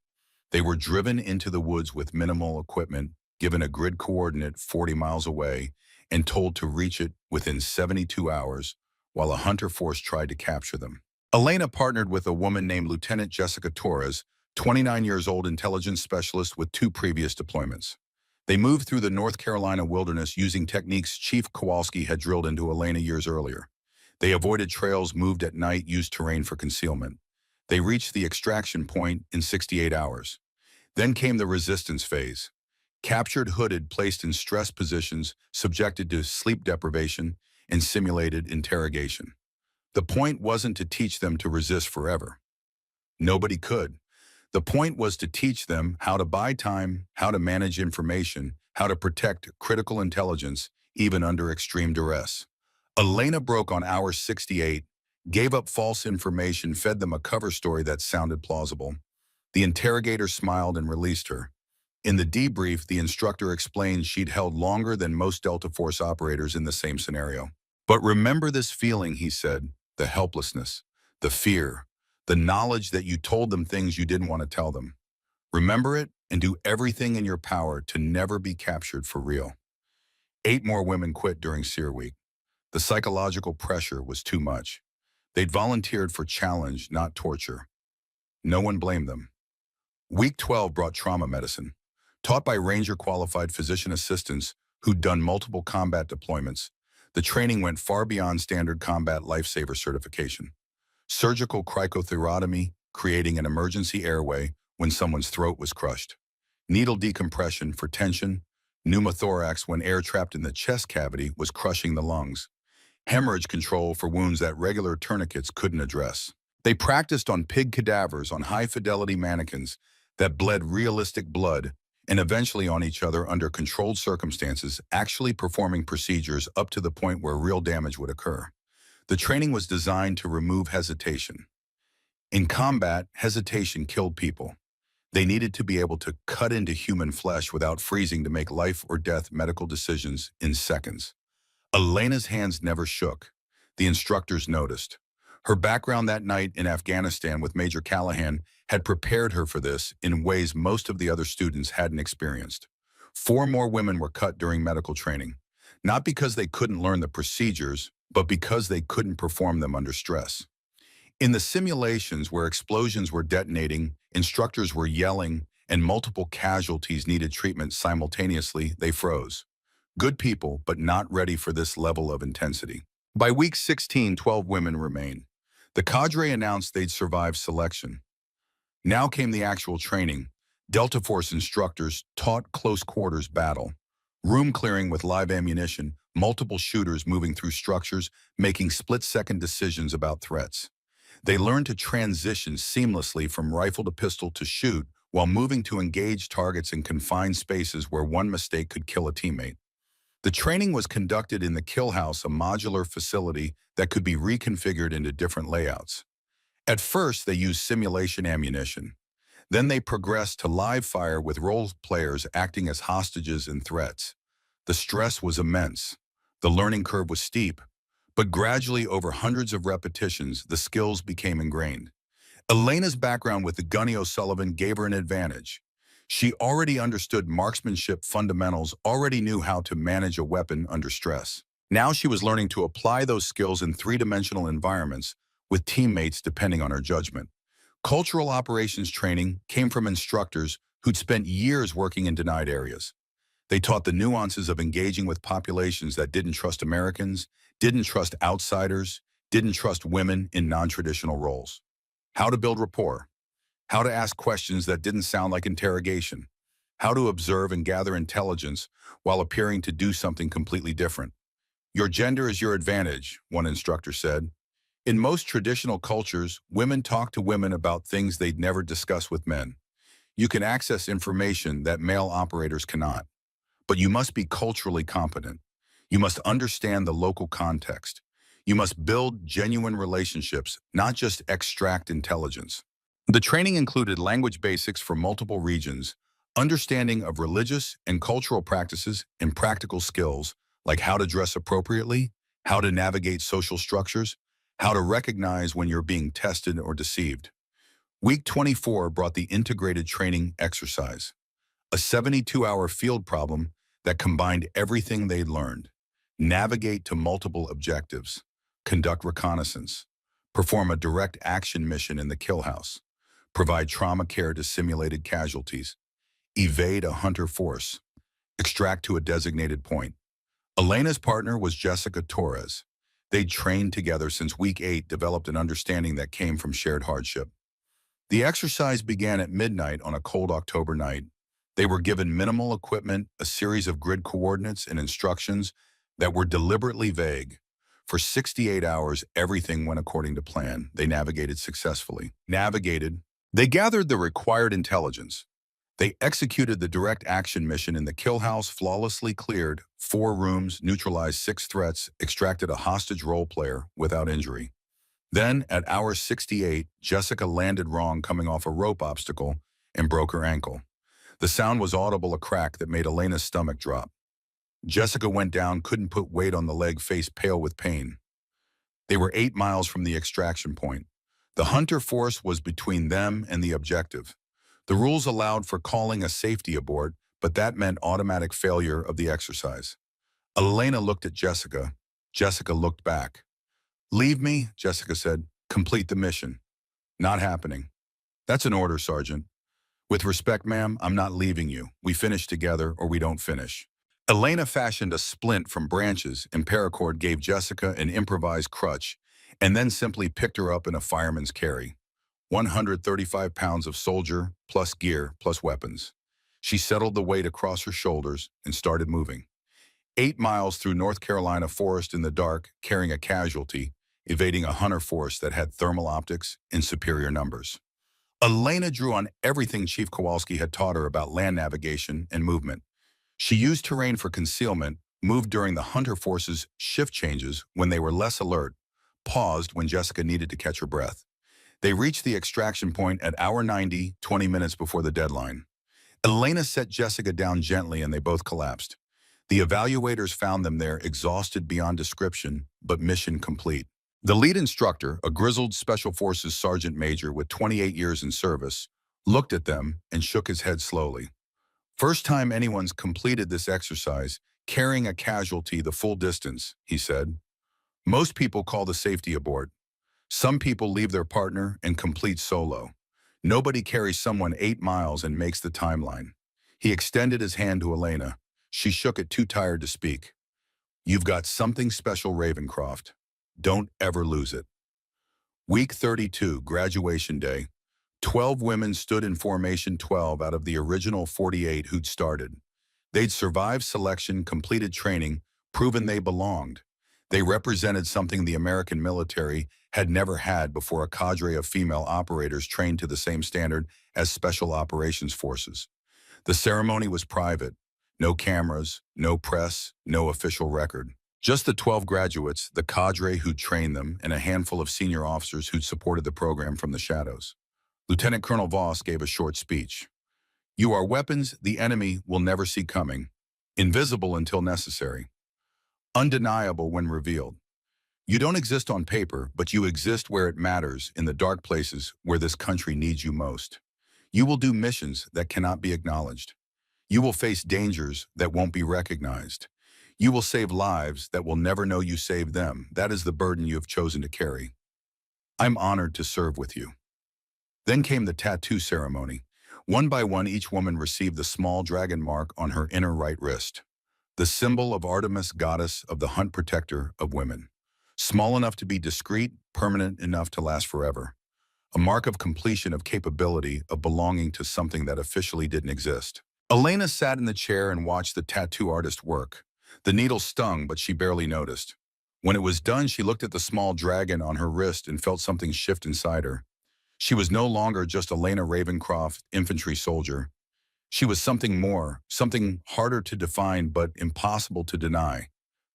They were driven into the woods with minimal equipment, given a grid coordinate 40 miles away, and told to reach it within 72 hours while a hunter force tried to capture them. Elena partnered with a woman named Lieutenant Jessica Torres, 29 years old, intelligence specialist with 2 previous deployments. They moved through the North Carolina wilderness using techniques Chief Kowalski had drilled into Elena years earlier. They avoided trails, moved at night, used terrain for concealment. They reached the extraction point in 68 hours. Then came the resistance phase. Captured, hooded, placed in stress positions, subjected to sleep deprivation, and simulated interrogation. The point wasn't to teach them to resist forever. Nobody could. The point was to teach them how to buy time, how to manage information, how to protect critical intelligence, even under extreme duress. Elena broke on hour 68, gave up false information, fed them a cover story that sounded plausible. The interrogator smiled and released her. In the debrief, the instructor explained she'd held longer than most Delta Force operators in the same scenario. But remember this feeling, he said, the helplessness, the fear, the knowledge that you told them things you didn't want to tell them. Remember it and do everything in your power to never be captured for real. 8 more women quit during SEER Week. The psychological pressure was too much. They'd volunteered for challenge, not torture. No one blamed them. Week 12 brought trauma medicine, taught by Ranger-qualified physician assistants who'd done multiple combat deployments. The training went far beyond standard combat lifesaver certification. Surgical cricothyrotomy, creating an emergency airway when someone's throat was crushed. Needle decompression for tension. Pneumothorax when air trapped in the chest cavity was crushing the lungs. Hemorrhage control for wounds that regular tourniquets couldn't address. They practiced on pig cadavers on high-fidelity mannequins that bled realistic blood, and eventually on each other under controlled circumstances, actually performing procedures up to the point where real damage would occur. The training was designed to remove hesitation. In combat, hesitation killed people. They needed to be able to cut into human flesh without freezing to make life or death medical decisions in seconds. Elena's hands never shook. The instructors noticed. Her background that night in Afghanistan with Major Callahan had prepared her for this in ways most of the other students hadn't experienced. 4 more women were cut during medical training, not because they couldn't learn the procedures, but because they couldn't perform them under stress. In the simulations where explosions were detonating, instructors were yelling, and multiple casualties needed treatment simultaneously, they froze. Good people, but not ready for this level of intensity. By week 16, 12 women remained. The cadre announced they'd survived selection. Now came the actual training. Delta Force instructors taught close quarters battle. Room clearing with live ammunition, multiple shooters moving through structures, making split-second decisions about threats. They learned to transition seamlessly from rifle to pistol to shoot while moving to engage targets in confined spaces where one mistake could kill a teammate. The training was conducted in the Kill House, a modular facility that could be reconfigured into different layouts. At first, they used simulation ammunition. Then they progressed to live fire with role players acting as hostages and threats. The stress was immense. The learning curve was steep, but gradually over hundreds of repetitions, the skills became ingrained. Elena's background with the Gunny O'Sullivan gave her an advantage. She already understood marksmanship fundamentals, already knew how to manage a weapon under stress. Now she was learning to apply those skills in 3-dimensional environments with teammates depending on her judgment. Cultural operations training came from instructors who'd spent years working in denied areas. They taught the nuances of engaging with populations that didn't trust Americans, didn't trust outsiders, didn't trust women in non-traditional roles. How to build rapport. How to ask questions that didn't sound like interrogation. How to observe and gather intelligence while appearing to do something completely different. Your gender is your advantage, one instructor said. In most traditional cultures, women talk to women about things they'd never discuss with men. You can access information that male operators cannot. But you must be culturally competent. You must understand the local context. You must build genuine relationships, not just extract intelligence. The training included language basics for multiple regions, understanding of religious and cultural practices, and practical skills like how to dress appropriately, how to navigate social structures, how to recognize when you're being tested or deceived. Week 24 brought the integrated training exercise, a 72-hour field problem that combined everything they'd learned. Navigate to multiple objectives, conduct reconnaissance, perform a direct action mission in the kill house, provide trauma care to simulated casualties, evade a hunter force, extract to a designated point. Elena's partner was Jessica Torres. They'd trained together since week 8, developed an understanding that came from shared hardship. The exercise began at midnight on a cold October night. They were given minimal equipment, a series of grid coordinates and instructions that were deliberately vague. For 68 hours, everything went according to plan. They navigated successfully. They gathered the required intelligence, They executed the direct action mission in the kill house, flawlessly cleared 4 rooms, neutralized 6 threats, extracted a hostage role player without injury. Then, at hour 68, Jessica landed wrong coming off a rope obstacle and broke her ankle. The sound was audible, a crack that made Elena's stomach drop. Jessica went down, couldn't put weight on the leg, face pale with pain. They were 8 miles from the extraction point. The hunter force was between them and the objective. The rules allowed for calling a safety abort, but that meant automatic failure of the exercise. Elena looked at Jessica. Jessica looked back. "Leave me," Jessica said. "Complete the mission." "Not happening." "That's an order, Sergeant." "With respect, ma'am, I'm not leaving you. We finish together or we don't finish." Elena fashioned a splint from branches, and paracord gave Jessica an improvised crutch, and then simply picked her up in a fireman's carry. 135 pounds of soldier, plus gear, plus weapons. She settled the weight across her shoulders and started moving. 8 miles through North Carolina forest in the dark, carrying a casualty, evading a hunter force that had thermal optics in superior numbers. Elena drew on everything Chief Kowalski had taught her about land navigation and movement. She used terrain for concealment, moved during the hunter force's shift changes when they were less alert, paused when Jessica needed to catch her breath. They reached the extraction point at hour 90, 20 minutes before the deadline. Elena set Jessica down gently and they both collapsed. The evaluators found them there, exhausted beyond description, but mission complete. The lead instructor, a grizzled Special Forces sergeant major with 28 years in service, looked at them and shook his head slowly. "First time anyone's completed this exercise, carrying a casualty the full distance," he said. "Most people call the safety abort. Some people leave their partner and complete solo. Nobody carries someone 8 miles and makes the timeline." He extended his hand to Elena. She shook it, too tired to speak. "You've got something special, Ravencroft. Don't ever lose it." Week 32, graduation day. 12 women stood in formation, 12 out of the original 48 who'd started. They'd survived selection, completed training, proven they belonged. They represented something the American military had never had before, a cadre of female operators trained to the same standard as Special Operations Forces. The ceremony was private. No cameras, no press, no official record. Just the 12 graduates, the cadre who'd trained them, and a handful of senior officers who'd supported the program from the shadows. Lieutenant Colonel Voss gave a short speech. "You are weapons the enemy will never see coming, invisible until necessary, undeniable when revealed. You don't exist on paper, but you exist where it matters, in the dark places where this country needs you most. You will do missions that cannot be acknowledged. You will face dangers that won't be recognized. You will save lives that will never know you saved them. That is the burden you have chosen to carry. I'm honored to serve with you." Then came the tattoo ceremony. One by one, each woman received the small dragon mark on her inner right wrist, the symbol of Artemis, goddess of the hunt, protector of women. Small enough to be discreet, permanent enough to last forever. A mark of completion, of capability, of belonging to something that officially didn't exist. Elena sat in the chair and watched the tattoo artist work. The needle stung, but she barely noticed. When it was done, she looked at the small dragon on her wrist and felt something shift inside her. She was no longer just Elena Ravencroft, infantry soldier. She was something more, something harder to define but impossible to deny.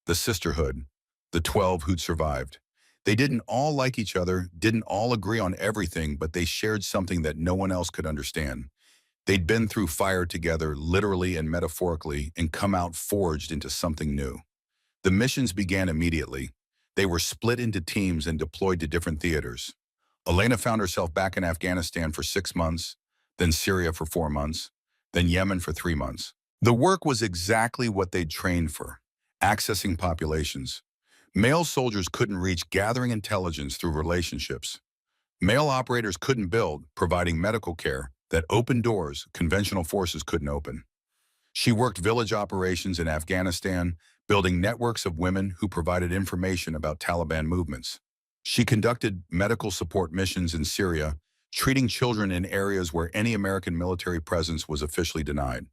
The sisterhood, the 12 who'd survived. They didn't all like each other, didn't all agree on everything, but they shared something that no one else could understand. They'd been through fire together, literally and metaphorically, and come out forged into something new. The missions began immediately. They were split into teams and deployed to different theaters. Elena found herself back in Afghanistan for 6 months, then Syria for 4 months, then Yemen for 3 months. The work was exactly what they'd trained for, accessing populations. Male soldiers couldn't reach, gathering intelligence through relationships. Male operators couldn't build, providing medical care that opened doors conventional forces couldn't open. She worked village operations in Afghanistan, building networks of women who provided information about Taliban movements. She conducted medical support missions in Syria, treating children in areas where any American military presence was officially denied.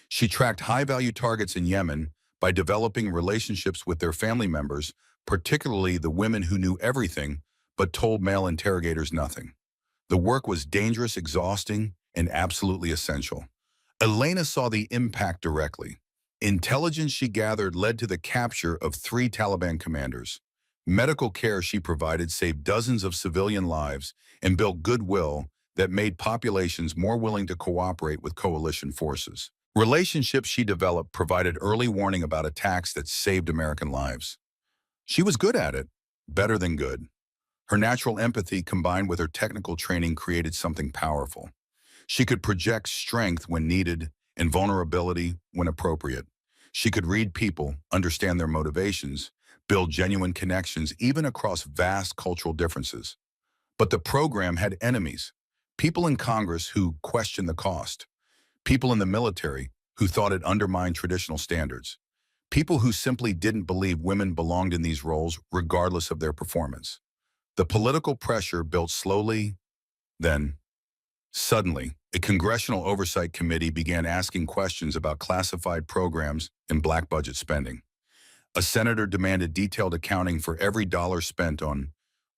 She tracked high-value targets in Yemen by developing relationships with their family members, particularly the women who knew everything but told male interrogators nothing. The work was dangerous, exhausting, and absolutely essential. Elena saw the impact directly. Intelligence she gathered led to the capture of 3 Taliban commanders. Medical care she provided saved dozens of civilian lives and built goodwill that made populations more willing to cooperate with coalition forces. Relationships she developed provided early warning about attacks that saved American lives. She was good at it, better than good. Her natural empathy combined with her technical training created something powerful. She could project strength when needed and vulnerability when appropriate. She could read people, understand their motivations, build genuine connections even across vast cultural differences. But the program had enemies, people in Congress who questioned the cost, people in the military who thought it undermined traditional standards, people who simply didn't believe women belonged in these roles regardless of their performance. The political pressure built slowly, then suddenly, a congressional oversight committee began asking questions about classified programs and black budget spending. A senator demanded detailed accounting for every dollar spent on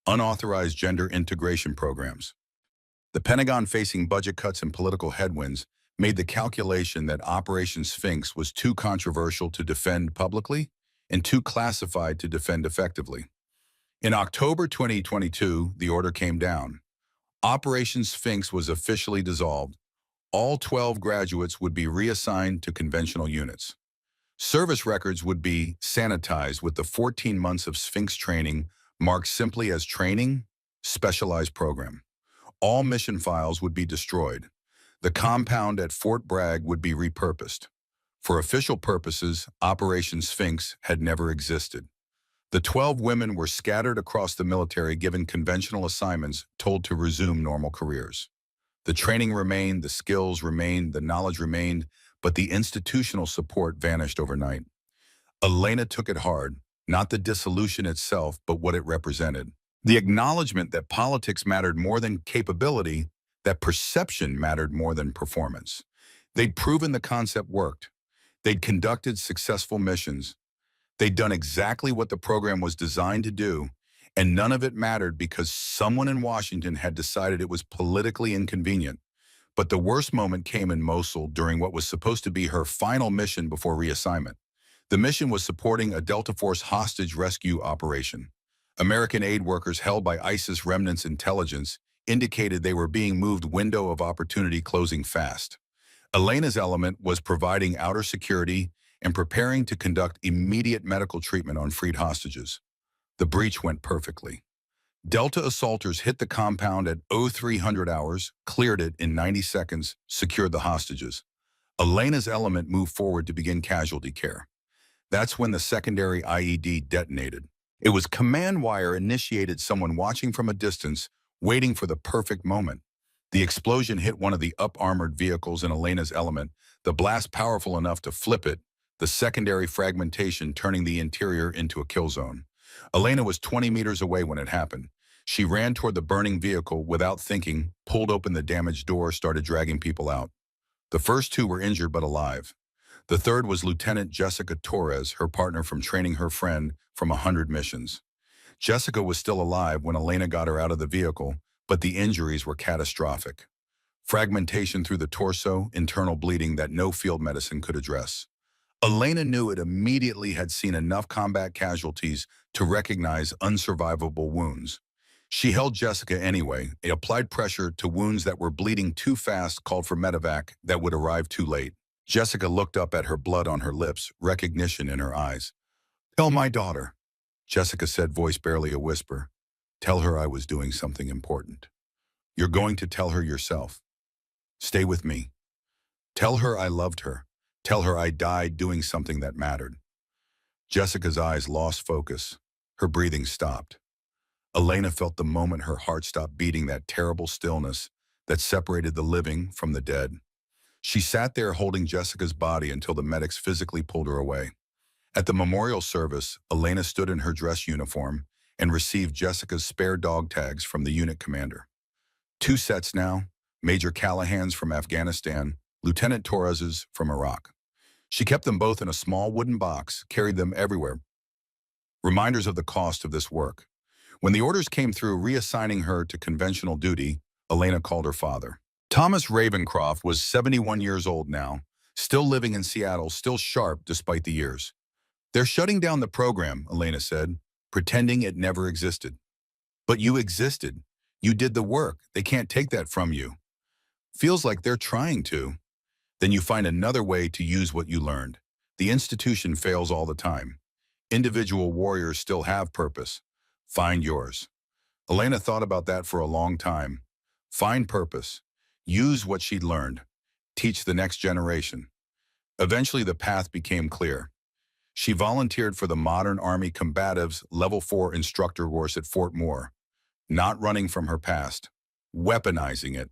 unauthorized gender integration programs. The Pentagon, facing budget cuts and political headwinds, made the calculation that Operation Sphinx was too controversial to defend publicly and too classified to defend effectively. In October 2022, the order came down. Operation Sphinx was officially dissolved. All 12 graduates would be reassigned to conventional units. Service records would be sanitized with the 14 months of Sphinx training marked simply as training, specialized program. All mission files would be destroyed. The compound at Fort Bragg would be repurposed. For official purposes, Operation Sphinx had never existed. The 12 women were scattered across the military given conventional assignments, told to resume normal careers. The training remained, the skills remained, the knowledge remained, but the institutional support vanished overnight. Elena took it hard, not the dissolution itself, but what it represented. The acknowledgement that politics mattered more than capability, that perception mattered more than performance. They'd proven the concept worked. They'd conducted successful missions. They'd done exactly what the program was designed to do, and none of it mattered because someone in Washington had decided it was politically inconvenient. But the worst moment came in Mosul during what was supposed to be her final mission before reassignment. The mission was supporting a Delta Force hostage rescue operation. American aid workers held by ISIS remnants intelligence indicated they were being moved, window of opportunity closing fast. Elena's element was providing outer security and preparing to conduct immediate medical treatment on freed hostages. The breach went perfectly. Delta assaulters hit the compound at 0300 hours, cleared it in 90 seconds, secured the hostages. Elena's element moved forward to begin casualty care. That's when the secondary IED detonated. It was command wire initiated, someone watching from a distance, waiting for the perfect moment. The explosion hit one of the up-armored vehicles in Elena's element, the blast powerful enough to flip it, the secondary fragmentation turning the interior into a kill zone. Elena was 20 meters away when it happened. She ran toward the burning vehicle without thinking, pulled open the damaged door, started dragging people out. The first 2 were injured but alive. The third was Lieutenant Jessica Torres, her partner from training her friend from 100 missions. Jessica was still alive when Elena got her out of the vehicle, but the injuries were catastrophic. Fragmentation through the torso, internal bleeding that no field medicine could address. Elena knew it immediately, had seen enough combat casualties to recognize unsurvivable wounds. She held Jessica anyway. It applied pressure to wounds that were bleeding too fast, called for medevac that would arrive too late. Jessica looked up at her, blood on her lips, recognition in her eyes. "Tell my daughter," Jessica said, voice barely a whisper. "Tell her I was doing something important. You're going to tell her yourself. Stay with me. Tell her I loved her. Tell her I died doing something that mattered." Jessica's eyes lost focus. Her breathing stopped. Elena felt the moment her heart stopped beating, that terrible stillness that separated the living from the dead. She sat there holding Jessica's body until the medics physically pulled her away. At the memorial service, Elena stood in her dress uniform and received Jessica's spare dog tags from the unit commander. 2 sets now, Major Callahan's from Afghanistan, Lieutenant Torres's from Iraq. She kept them both in a small wooden box, carried them everywhere. Reminders of the cost of this work. When the orders came through reassigning her to conventional duty, Elena called her father. Thomas Ravencroft was 71 years old now, still living in Seattle, still sharp despite the years. "They're shutting down the program," Elena said, pretending it never existed. "But you existed. You did the work. They can't take that from you." "Feels like they're trying to." "Then you find another way to use what you learned. The institution fails all the time. Individual warriors still have purpose. Find yours." Elena thought about that for a long time. Find purpose. Use what she'd learned. Teach the next generation. Eventually the path became clear. She volunteered for the Modern Army Combatives Level 4 instructor course at Fort Moore, not running from her past, weaponizing it.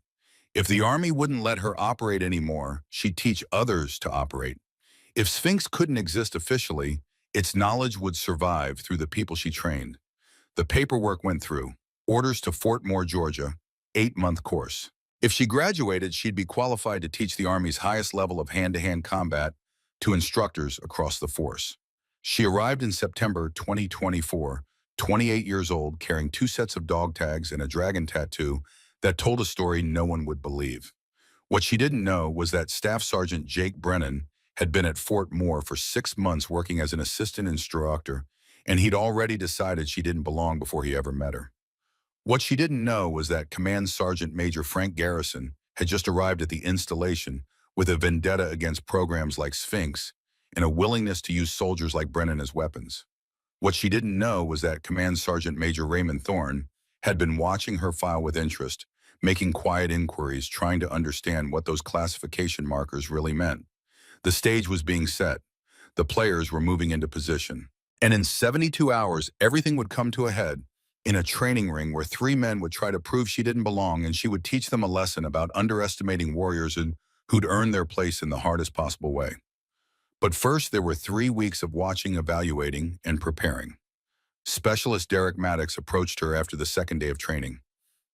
If the Army wouldn't let her operate anymore, she'd teach others to operate. If Sphinx couldn't exist officially, its knowledge would survive through the people she trained. The paperwork went through. Orders to Fort Moore, Georgia, 8-month course. If she graduated, she'd be qualified to teach the Army's highest level of hand-to-hand combat to instructors across the force. She arrived in September 2024, 28 years old, carrying 2 sets of dog tags and a dragon tattoo that told a story no one would believe. What she didn't know was that Staff Sergeant Jake Brennan had been at Fort Moore for 6 months working as an assistant instructor, and he'd already decided she didn't belong before he ever met her. What she didn't know was that Command Sergeant Major Frank Garrison had just arrived at the installation with a vendetta against programs like Sphinx and a willingness to use soldiers like Brennan as weapons. What she didn't know was that Command Sergeant Major Raymond Thorne had been watching her file with interest, making quiet inquiries, trying to understand what those classification markers really meant. The stage was being set. The players were moving into position. And in 72 hours, everything would come to a head. In a training ring where 3 men would try to prove she didn't belong, and she would teach them a lesson about underestimating warriors and who'd earned their place in the hardest possible way. But first, there were 3 weeks of watching, evaluating, and preparing. Specialist Derek Maddox approached her after the second day of training.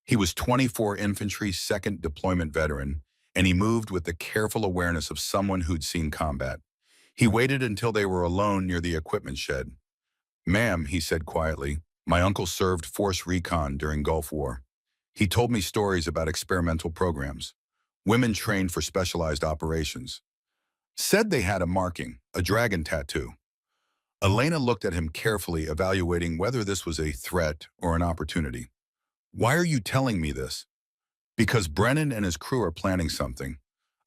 He was 24 Infantry 2nd Deployment veteran, and he moved with the careful awareness of someone who'd seen combat. He waited until they were alone near the equipment shed. "Ma'am," he said quietly, "my uncle served Force Recon during Gulf War. He told me stories about experimental programs, women trained for specialized operations. Said they had a marking, a dragon tattoo." Elena looked at him carefully, evaluating whether this was a threat or an opportunity. "Why are you telling me this?" "Because Brennan and his crew are planning something.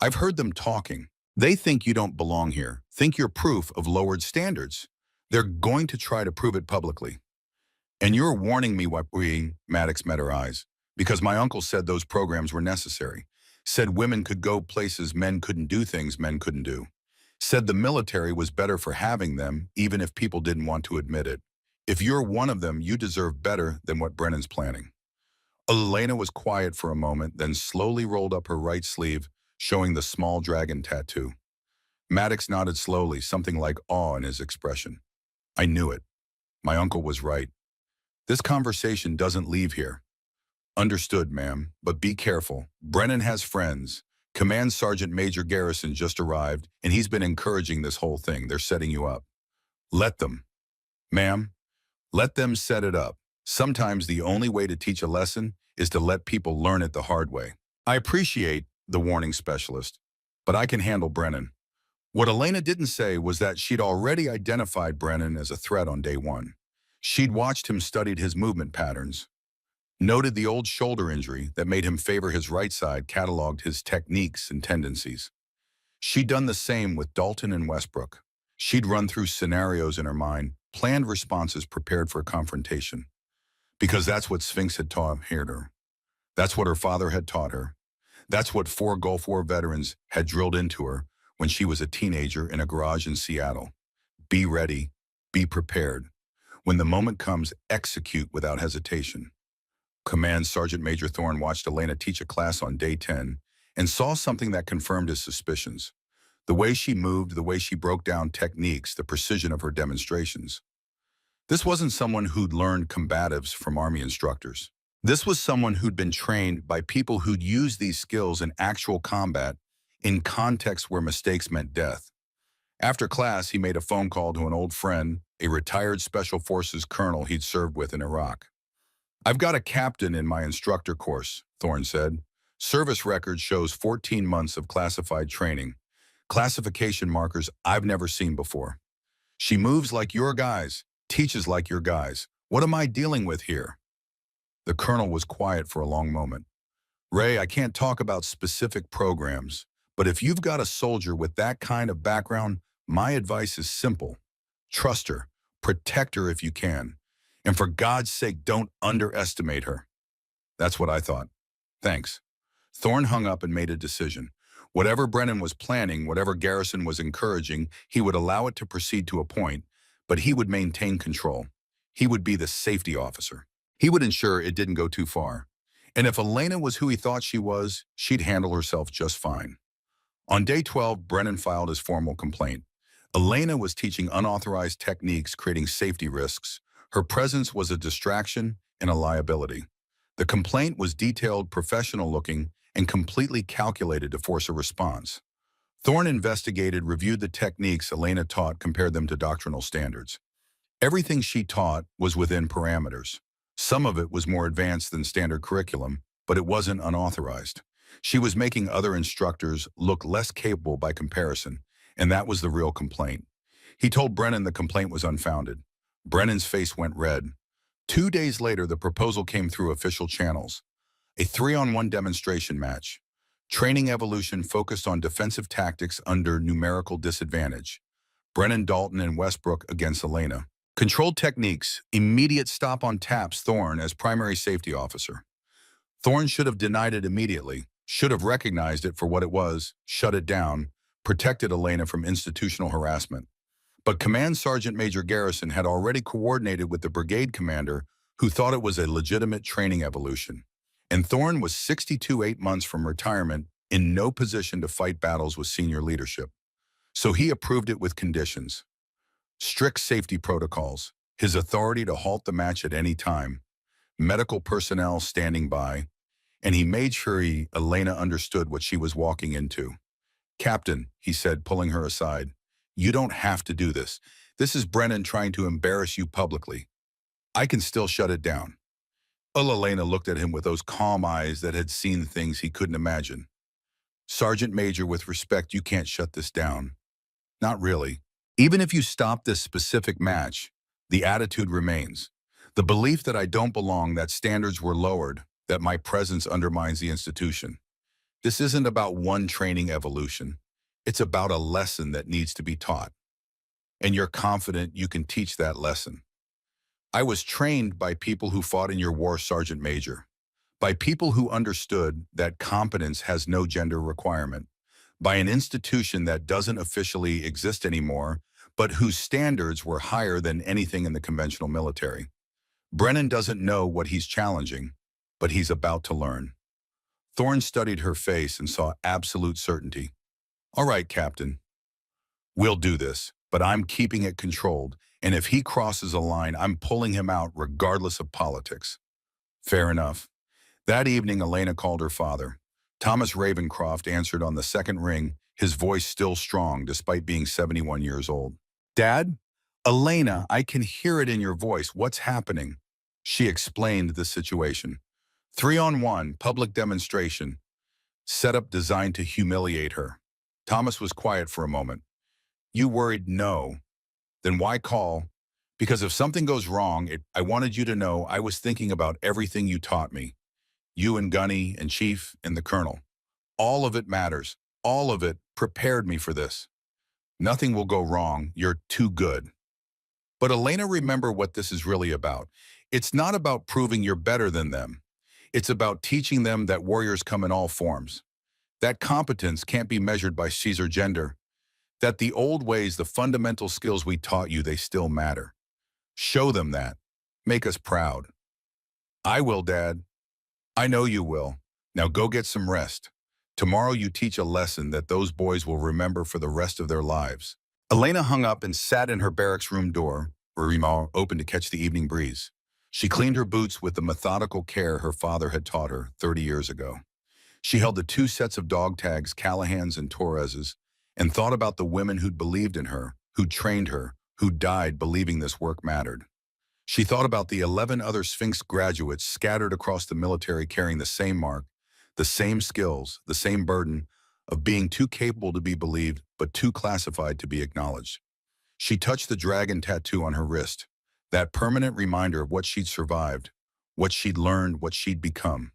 I've heard them talking. They think you don't belong here, think you're proof of lowered standards. They're going to try to prove it publicly. And you're warning me," Maddox met her eyes, "because my uncle said those programs were necessary. Said women could go places men couldn't do, things men couldn't do. Said the military was better for having them, even if people didn't want to admit it. If you're one of them, you deserve better than what Brennan's planning." Elena was quiet for a moment, then slowly rolled up her right sleeve, showing the small dragon tattoo. Maddox nodded slowly, something like awe in his expression. "I knew it. My uncle was right. This conversation doesn't leave here." "Understood, ma'am, but be careful. Brennan has friends. Command Sergeant Major Garrison just arrived, and he's been encouraging this whole thing. They're setting you up. Let them." "Ma'am, let them set it up. Sometimes the only way to teach a lesson is to let people learn it the hard way." "I appreciate the warning, specialist, but I can handle Brennan." What Elena didn't say was that she'd already identified Brennan as a threat on day 1. She'd watched him, studied his movement patterns, noted the old shoulder injury that made him favor his right side, cataloged his techniques and tendencies. She'd done the same with Dalton and Westbrook. She'd run through scenarios in her mind, planned responses, prepared for a confrontation. Because that's what Sphinx had taught her. That's what her father had taught her. That's what 4 Gulf War veterans had drilled into her when she was a teenager in a garage in Seattle. Be ready, be prepared. When the moment comes, execute without hesitation. Command Sergeant Major Thorne watched Elena teach a class on day 10 and saw something that confirmed his suspicions. The way she moved, the way she broke down techniques, the precision of her demonstrations. This wasn't someone who'd learned combatives from Army instructors. This was someone who'd been trained by people who'd used these skills in actual combat in contexts where mistakes meant death. After class, he made a phone call to an old friend, a retired Special Forces colonel he'd served with in Iraq. "I've got a captain in my instructor course," Thorne said. Service record shows 14 months of classified training. Classification markers I've never seen before. She moves like your guys, teaches like your guys. What am I dealing with here? The colonel was quiet for a long moment. Ray, I can't talk about specific programs, but if you've got a soldier with that kind of background, my advice is simple. Trust her, protect her if you can, and for God's sake, don't underestimate her. That's what I thought. Thanks. Thorne hung up and made a decision. Whatever Brennan was planning, whatever Garrison was encouraging, he would allow it to proceed to a point, but he would maintain control. He would be the safety officer. He would ensure it didn't go too far. And if Elena was who he thought she was, she'd handle herself just fine. On day 12, Brennan filed his formal complaint. Elena was teaching unauthorized techniques, creating safety risks. Her presence was a distraction and a liability. The complaint was detailed, professional-looking, and completely calculated to force a response. Thorne investigated, reviewed the techniques Elena taught, compared them to doctrinal standards. Everything she taught was within parameters. Some of it was more advanced than standard curriculum, but it wasn't unauthorized. She was making other instructors look less capable by comparison, and that was the real complaint. He told Brennan the complaint was unfounded. Brennan's face went red. 2 days later, the proposal came through official channels. A 3-on-1 demonstration match. Training evolution focused on defensive tactics under numerical disadvantage. Brennan, Dalton, and Westbrook against Elena. Controlled techniques, immediate stop on taps, Thorne as primary safety officer. Thorne should have denied it immediately, should have recognized it for what it was, shut it down, protected Elena from institutional harassment. But Command Sergeant Major Garrison had already coordinated with the brigade commander who thought it was a legitimate training evolution. And Thorne was 62 8 months from retirement, in no position to fight battles with senior leadership. So he approved it with conditions. Strict safety protocols, his authority to halt the match at any time, medical personnel standing by, and he made sure Elena understood what she was walking into. "Captain," he said, pulling her aside, "you don't have to do this. This is Brennan trying to embarrass you publicly. I can still shut it down." Elena looked at him with those calm eyes that had seen things he couldn't imagine. "Sergeant Major, with respect, you can't shut this down." "Not really. Even if you stop this specific match, the attitude remains. The belief that I don't belong, that standards were lowered, that my presence undermines the institution. This isn't about one training evolution. It's about a lesson that needs to be taught. And you're confident you can teach that lesson. I was trained by people who fought in your war, Sergeant Major. By people who understood that competence has no gender requirement. By an institution that doesn't officially exist anymore, but whose standards were higher than anything in the conventional military. Brennan doesn't know what he's challenging, but he's about to learn." Thorne studied her face and saw absolute certainty. "All right, Captain. We'll do this, but I'm keeping it controlled, and if he crosses a line, I'm pulling him out regardless of politics." Fair enough. That evening, Elena called her father. Thomas Ravencroft answered on the second ring, his voice still strong despite being 71 years old. "Dad? Elena, I can hear it in your voice. What's happening?" She explained the situation. 3-on-1, public demonstration. Setup designed to humiliate her. Thomas was quiet for a moment. "You worried?" "No." "Then why call?" "Because if something goes wrong, I wanted you to know I was thinking about everything you taught me. You and Gunny and Chief and the Colonel. All of it matters. All of it prepared me for this. Nothing will go wrong. You're too good." But Elena, remember what this is really about. It's not about proving you're better than them. It's about teaching them that warriors come in all forms. That competence can't be measured by Caesar gender. That the old ways, the fundamental skills we taught you, they still matter. Show them that. Make us proud. "I will, Dad." "I know you will. Now go get some rest. Tomorrow you teach a lesson that those boys will remember for the rest of their lives." Elena hung up and sat in her barracks room door, open to catch the evening breeze. She cleaned her boots with the methodical care her father had taught her 30 years ago. She held the 2 sets of dog tags, Callahan's and Torres's, and thought about the women who'd believed in her, who'd trained her, who died believing this work mattered. She thought about the 11 other Sphinx graduates scattered across the military carrying the same mark, the same skills, the same burden of being too capable to be believed, but too classified to be acknowledged. She touched the dragon tattoo on her wrist, that permanent reminder of what she'd survived, what she'd learned, what she'd become.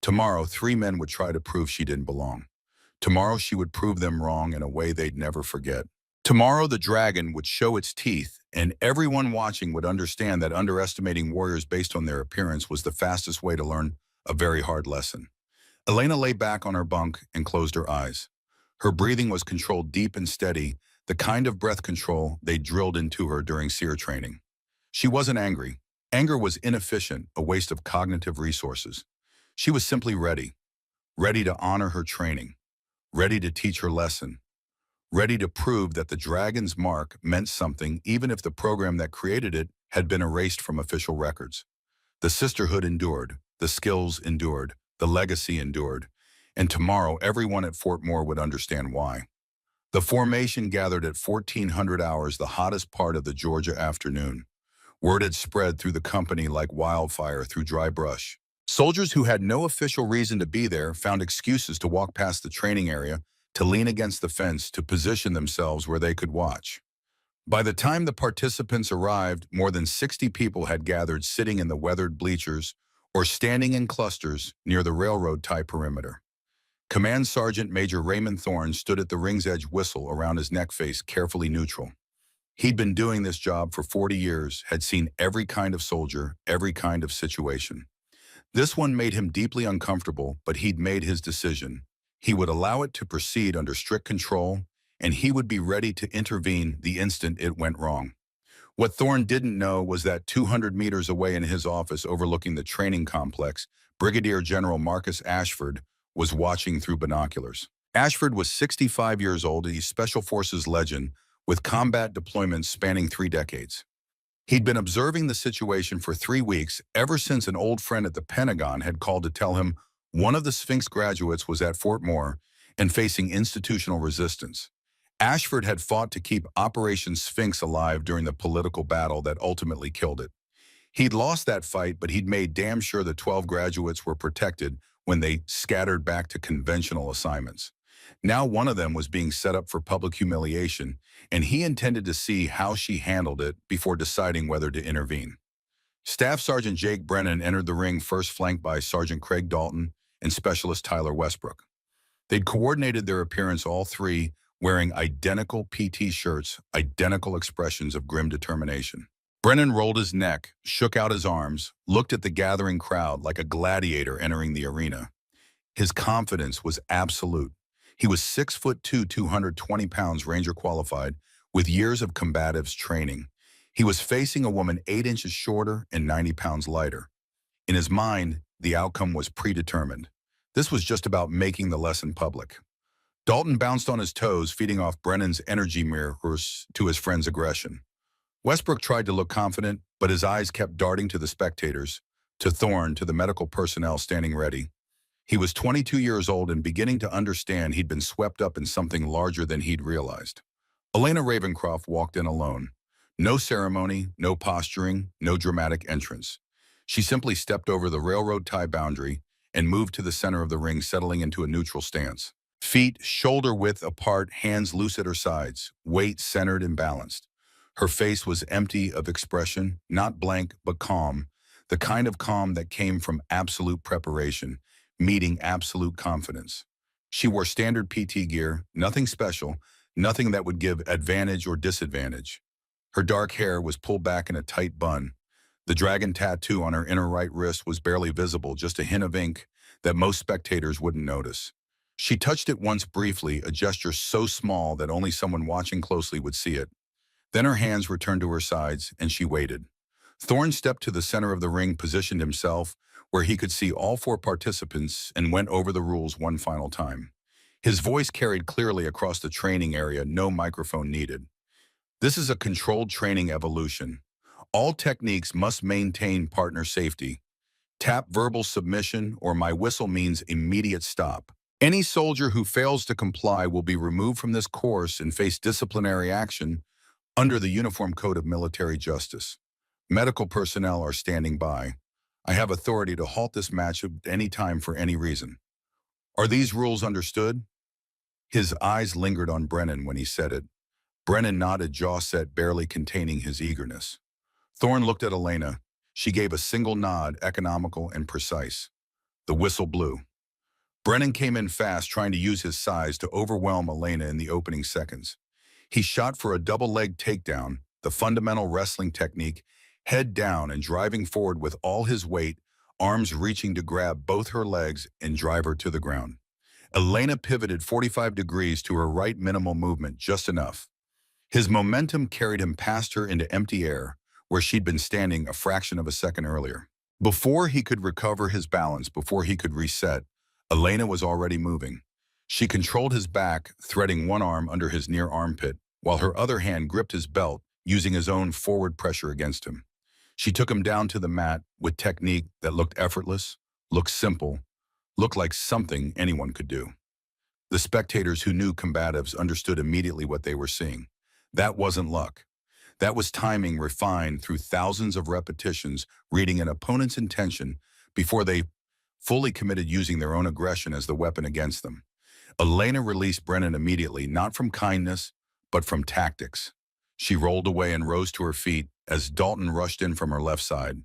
Tomorrow, 3 men would try to prove she didn't belong. Tomorrow, she would prove them wrong in a way they'd never forget. Tomorrow, the dragon would show its teeth, and everyone watching would understand that underestimating warriors based on their appearance was the fastest way to learn a very hard lesson. Elena lay back on her bunk and closed her eyes. Her breathing was controlled deep and steady, the kind of breath control they drilled into her during SEER training. She wasn't angry. Anger was inefficient, a waste of cognitive resources. She was simply ready, ready to honor her training, ready to teach her lesson, ready to prove that the dragon's mark meant something even if the program that created it had been erased from official records. The sisterhood endured, the skills endured, the legacy endured, and tomorrow everyone at Fort Moore would understand why. The formation gathered at 1400 hours, the hottest part of the Georgia afternoon. Word had spread through the company like wildfire through dry brush. Soldiers who had no official reason to be there found excuses to walk past the training area, to lean against the fence, to position themselves where they could watch. By the time the participants arrived, more than 60 people had gathered, sitting in the weathered bleachers or standing in clusters near the railroad tie perimeter. Command Sergeant Major Raymond Thorne stood at the ring's edge, whistle around his neck, face carefully neutral. He'd been doing this job for 40 years, had seen every kind of soldier, every kind of situation. This one made him deeply uncomfortable, but he'd made his decision. He would allow it to proceed under strict control, and he would be ready to intervene the instant it went wrong. What Thorne didn't know was that 200 meters away in his office overlooking the training complex, Brigadier General Marcus Ashford was watching through binoculars. Ashford was 65 years old, a Special Forces legend with combat deployments spanning 3 decades. He'd been observing the situation for 3 weeks, ever since an old friend at the Pentagon had called to tell him one of the Sphinx graduates was at Fort Moore and facing institutional resistance. Ashford had fought to keep Operation Sphinx alive during the political battle that ultimately killed it. He'd lost that fight, but he'd made damn sure the 12 graduates were protected when they scattered back to conventional assignments. Now one of them was being set up for public humiliation, and he intended to see how she handled it before deciding whether to intervene. Staff Sergeant Jake Brennan entered the ring first, flanked by Sergeant Craig Dalton and Specialist Tyler Westbrook. They'd coordinated their appearance, all three wearing identical PT shirts, identical expressions of grim determination. Brennan rolled his neck, shook out his arms, looked at the gathering crowd like a gladiator entering the arena. His confidence was absolute. He was 6'2", 220 pounds, Ranger qualified, with years of combatives training. He was facing a woman 8 inches shorter and 90 pounds lighter. In his mind, the outcome was predetermined. This was just about making the lesson public. Dalton bounced on his toes, feeding off Brennan's energy mirrors to his friend's aggression. Westbrook tried to look confident, but his eyes kept darting to the spectators, to Thorne, to the medical personnel standing ready. He was 22 years old and beginning to understand he'd been swept up in something larger than he'd realized. Elena Ravencroft walked in alone. No ceremony, no posturing, no dramatic entrance. She simply stepped over the railroad tie boundary and moved to the center of the ring, settling into a neutral stance. Feet shoulder-width apart, hands loose at her sides, weight centered and balanced. Her face was empty of expression, not blank, but calm, the kind of calm that came from absolute preparation, meeting absolute confidence. She wore standard PT gear, nothing special, nothing that would give advantage or disadvantage. Her dark hair was pulled back in a tight bun. The dragon tattoo on her inner right wrist was barely visible, just a hint of ink that most spectators wouldn't notice. She touched it once briefly, a gesture so small that only someone watching closely would see it. Then her hands returned to her sides, and she waited. Thorne stepped to the center of the ring, positioned himself where he could see all 4 participants, and went over the rules one final time. His voice carried clearly across the training area, no microphone needed. This is a controlled training evolution. All techniques must maintain partner safety. Tap verbal submission, or my whistle means immediate stop. Any soldier who fails to comply will be removed from this course and face disciplinary action under the Uniform Code of Military Justice. Medical personnel are standing by. I have authority to halt this match at any time for any reason. Are these rules understood? His eyes lingered on Brennan when he said it. Brennan nodded, jaw set, barely containing his eagerness. Thorne looked at Elena. She gave a single nod, economical and precise. The whistle blew. Brennan came in fast, trying to use his size to overwhelm Elena in the opening seconds. He shot for a double-leg takedown, the fundamental wrestling technique, head down and driving forward with all his weight, arms reaching to grab both her legs and drive her to the ground. Elena pivoted 45 degrees to her right, minimal movement, just enough. His momentum carried him past her into empty air, where she'd been standing a fraction of a second earlier. Before he could recover his balance, before he could reset, Elena was already moving. She controlled his back, threading one arm under his near armpit, while her other hand gripped his belt, using his own forward pressure against him. She took him down to the mat with technique that looked effortless, looked simple, looked like something anyone could do. The spectators who knew combatives understood immediately what they were seeing. That wasn't luck. That was timing refined through thousands of repetitions, reading an opponent's intention before they fully committed, using their own aggression as the weapon against them. Elena released Brennan immediately, not from kindness, but from tactics. She rolled away and rose to her feet as Dalton rushed in from her left side.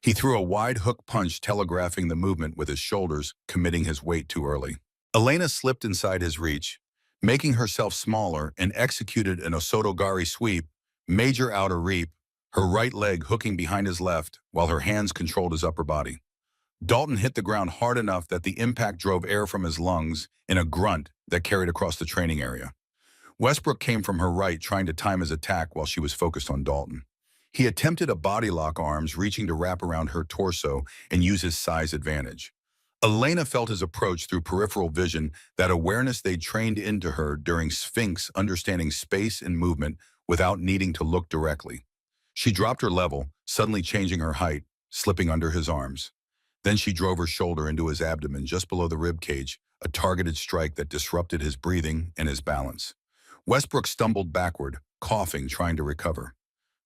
He threw a wide hook punch, telegraphing the movement with his shoulders, committing his weight too early. Elena slipped inside his reach, making herself smaller, and executed an Osotogari sweep, major outer reap, her right leg hooking behind his left while her hands controlled his upper body. Dalton hit the ground hard enough that the impact drove air from his lungs in a grunt that carried across the training area. Westbrook came from her right, trying to time his attack while she was focused on Dalton. He attempted a body lock, arms reaching to wrap around her torso and use his size advantage. Elena felt his approach through peripheral vision, that awareness they'd trained into her during Sphinx, understanding space and movement without needing to look directly. She dropped her level, suddenly changing her height, slipping under his arms. Then she drove her shoulder into his abdomen just below the rib cage, a targeted strike that disrupted his breathing and his balance. Westbrook stumbled backward, coughing, trying to recover.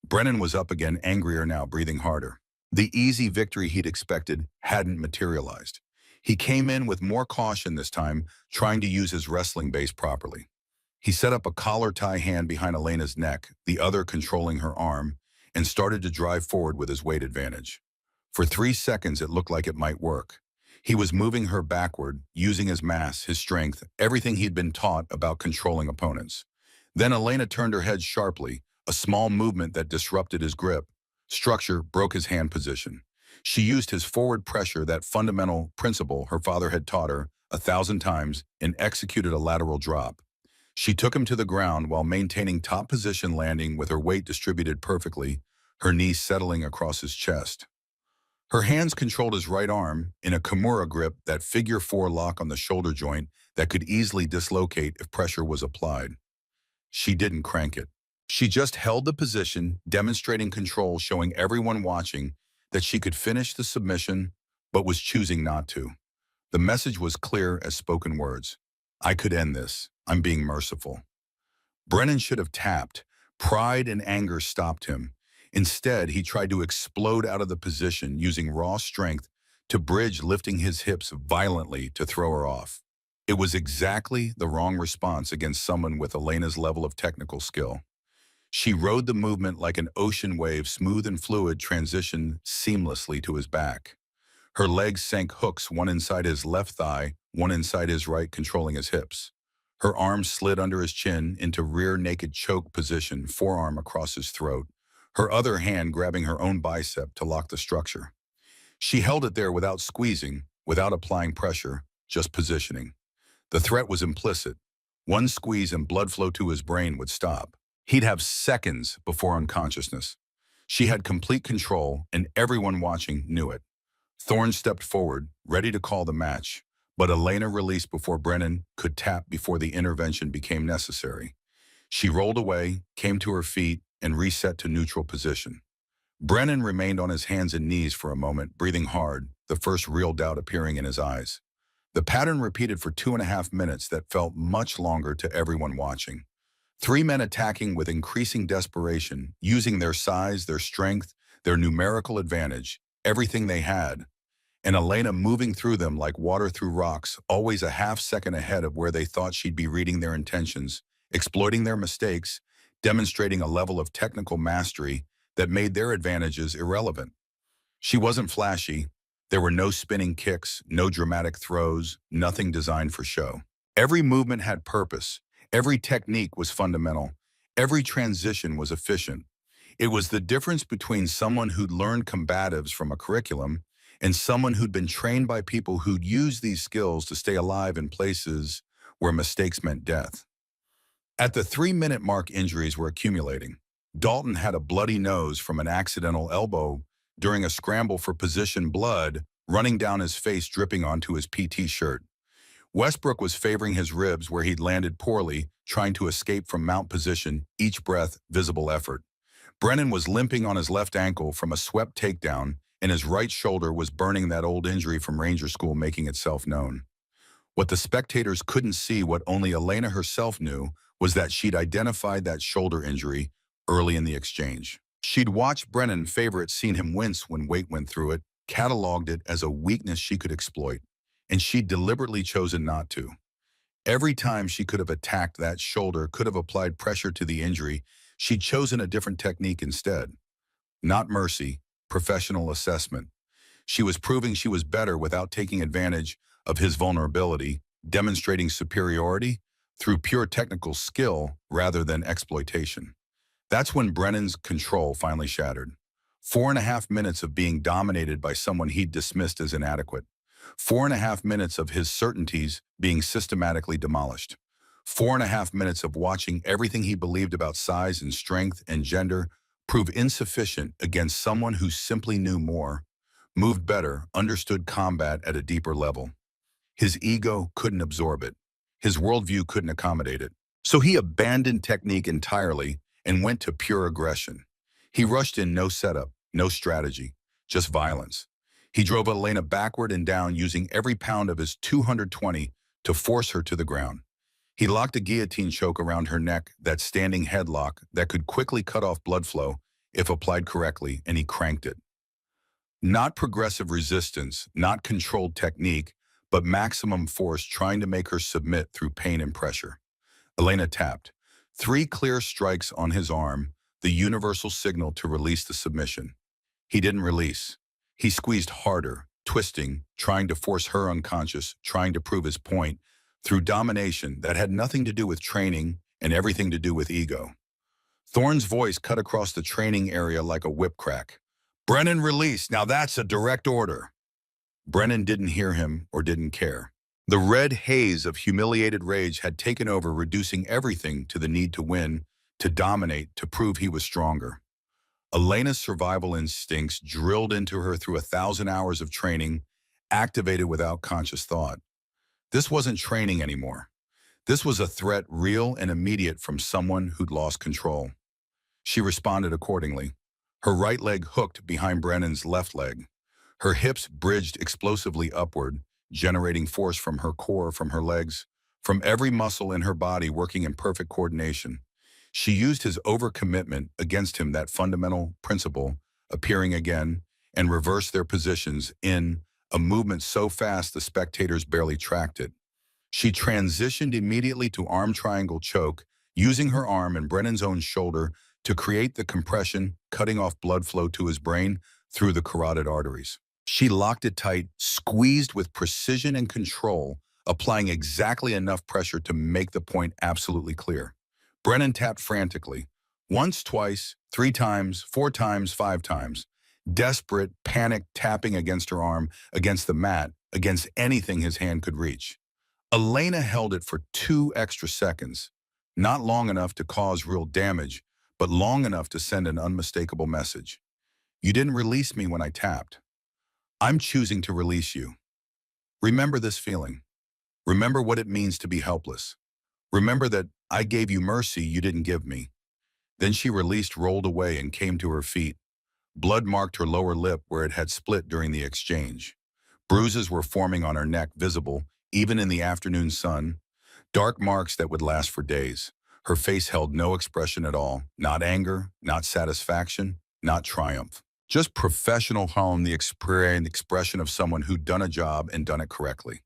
Brennan was up again, angrier now, breathing harder. The easy victory he'd expected hadn't materialized. He came in with more caution this time, trying to use his wrestling base properly. He set up a collar tie hand behind Elena's neck, the other controlling her arm, and started to drive forward with his weight advantage. For 3 seconds, it looked like it might work. He was moving her backward, using his mass, his strength, everything he'd been taught about controlling opponents. Then Elena turned her head sharply, a small movement that disrupted his grip. Structure broke his hand position. She used his forward pressure, that fundamental principle her father had taught her 1,000 times, and executed a lateral drop. She took him to the ground while maintaining top position, landing with her weight distributed perfectly, her knees settling across his chest. Her hands controlled his right arm in a Kimura grip, that figure 4 lock on the shoulder joint that could easily dislocate if pressure was applied. She didn't crank it. She just held the position, demonstrating control, showing everyone watching that she could finish the submission, but was choosing not to. The message was clear as spoken words. I could end this. I'm being merciful. Brennan should have tapped. Pride and anger stopped him. Instead, he tried to explode out of the position, using raw strength to bridge, lifting his hips violently to throw her off. It was exactly the wrong response against someone with Elena's level of technical skill. She rode the movement like an ocean wave, smooth and fluid, transitioned seamlessly to his back. Her legs sank hooks, one inside his left thigh, one inside his right, controlling his hips. Her arms slid under his chin into rear naked choke position, forearm across his throat, her other hand grabbing her own bicep to lock the structure. She held it there without squeezing, without applying pressure, just positioning. The threat was implicit. One squeeze and blood flow to his brain would stop. He'd have seconds before unconsciousness. She had complete control, and everyone watching knew it. Thorne stepped forward, ready to call the match, but Elena released before Brennan could tap, before the intervention became necessary. She rolled away, came to her feet, and reset to neutral position. Brennan remained on his hands and knees for a moment, breathing hard, the first real doubt appearing in his eyes. The pattern repeated for 2.5 minutes that felt much longer to everyone watching. 3 men attacking with increasing desperation, using their size, their strength, their numerical advantage, everything they had. and Elena moving through them like water through rocks, always a half second ahead of where they thought she'd be reading their intentions, exploiting their mistakes, demonstrating a level of technical mastery that made their advantages irrelevant. She wasn't flashy. There were no spinning kicks, no dramatic throws, nothing designed for show. Every movement had purpose. Every technique was fundamental. Every transition was efficient. It was the difference between someone who'd learned combatives from a curriculum and someone who'd been trained by people who'd used these skills to stay alive in places where mistakes meant death. At the 3-minute mark, injuries were accumulating. Dalton had a bloody nose from an accidental elbow during a scramble for position, blood running down his face, dripping onto his PT shirt. Westbrook was favoring his ribs where he'd landed poorly, trying to escape from mount position, each breath visible effort. Brennan was limping on his left ankle from a swept takedown, and his right shoulder was burning, that old injury from Ranger School making itself known. What the spectators couldn't see, what only Elena herself knew, was that she'd identified that shoulder injury early in the exchange. She'd watched Brennan favor it, seen him wince when weight went through it, cataloged it as a weakness she could exploit, and she'd deliberately chosen not to. Every time she could have attacked that shoulder, could have applied pressure to the injury, she'd chosen a different technique instead. Not mercy, professional assessment. She was proving she was better without taking advantage of his vulnerability, demonstrating superiority through pure technical skill rather than exploitation. That's when Brennan's control finally shattered. 4.5 minutes of being dominated by someone he'd dismissed as inadequate. 4.5 minutes of his certainties being systematically demolished. 4.5 minutes of watching everything he believed about size and strength and gender prove insufficient against someone who simply knew more, moved better, understood combat at a deeper level. His ego couldn't absorb it. His worldview couldn't accommodate it. So he abandoned technique entirely and went to pure aggression. He rushed in, no setup, no strategy, just violence. He drove Elena backward and down, using every pound of his 220 to force her to the ground. He locked a guillotine choke around her neck, that standing headlock that could quickly cut off blood flow if applied correctly, and he cranked it. Not progressive resistance, not controlled technique, but maximum force, trying to make her submit through pain and pressure. Elena tapped. 3 clear strikes on his arm, the universal signal to release the submission. He didn't release. He squeezed harder, twisting, trying to force her unconscious, trying to prove his point, through domination that had nothing to do with training and everything to do with ego. Thorne's voice cut across the training area like a whip crack. "Brennan, release. Now that's a direct order." Brennan didn't hear him or didn't care. The red haze of humiliated rage had taken over, reducing everything to the need to win, to dominate, to prove he was stronger. Elena's survival instincts drilled into her through 1,000 hours of training, activated without conscious thought. This wasn't training anymore. This was a threat, real and immediate, from someone who'd lost control. She responded accordingly. Her right leg hooked behind Brennan's left leg. Her hips bridged explosively upward, generating force from her core, from her legs, from every muscle in her body working in perfect coordination. She used his overcommitment against him, that fundamental principle appearing again, and reversed their positions in a movement so fast the spectators barely tracked it. She transitioned immediately to arm triangle choke, using her arm and Brennan's own shoulder to create the compression, cutting off blood flow to his brain through the carotid arteries. She locked it tight, squeezed with precision and control, applying exactly enough pressure to make the point absolutely clear. Brennan tapped frantically. Once, twice, 3 times, 4 times, 5 times. Desperate, panicked tapping against her arm, against the mat, against anything his hand could reach. Elena held it for 2 extra seconds. Not long enough to cause real damage, but long enough to send an unmistakable message. You didn't release me when I tapped. I'm choosing to release you. Remember this feeling. Remember what it means to be helpless. Remember that I gave you mercy you didn't give me. Then she released, rolled away, and came to her feet. Blood marked her lower lip where it had split during the exchange. Bruises were forming on her neck, visible even in the afternoon sun. Dark marks that would last for days. Her face held no expression at all. Not anger, not satisfaction, not triumph. Just professional hone the expression of someone who'd done a job and done it correctly.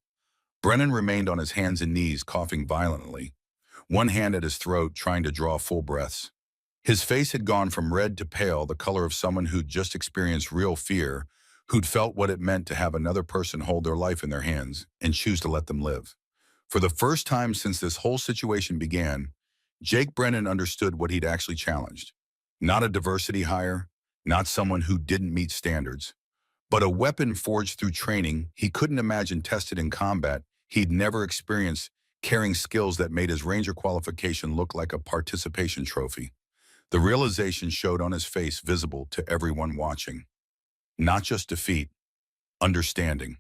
Brennan remained on his hands and knees, coughing violently, one hand at his throat, trying to draw full breaths. His face had gone from red to pale, the color of someone who'd just experienced real fear, who'd felt what it meant to have another person hold their life in their hands and choose to let them live. For the first time since this whole situation began, Jake Brennan understood what he'd actually challenged. Not a diversity hire, not someone who didn't meet standards, but a weapon forged through training he couldn't imagine tested in combat. He'd never experienced carrying skills that made his Ranger qualification look like a participation trophy. The realization showed on his face, visible to everyone watching. Not just defeat, understanding.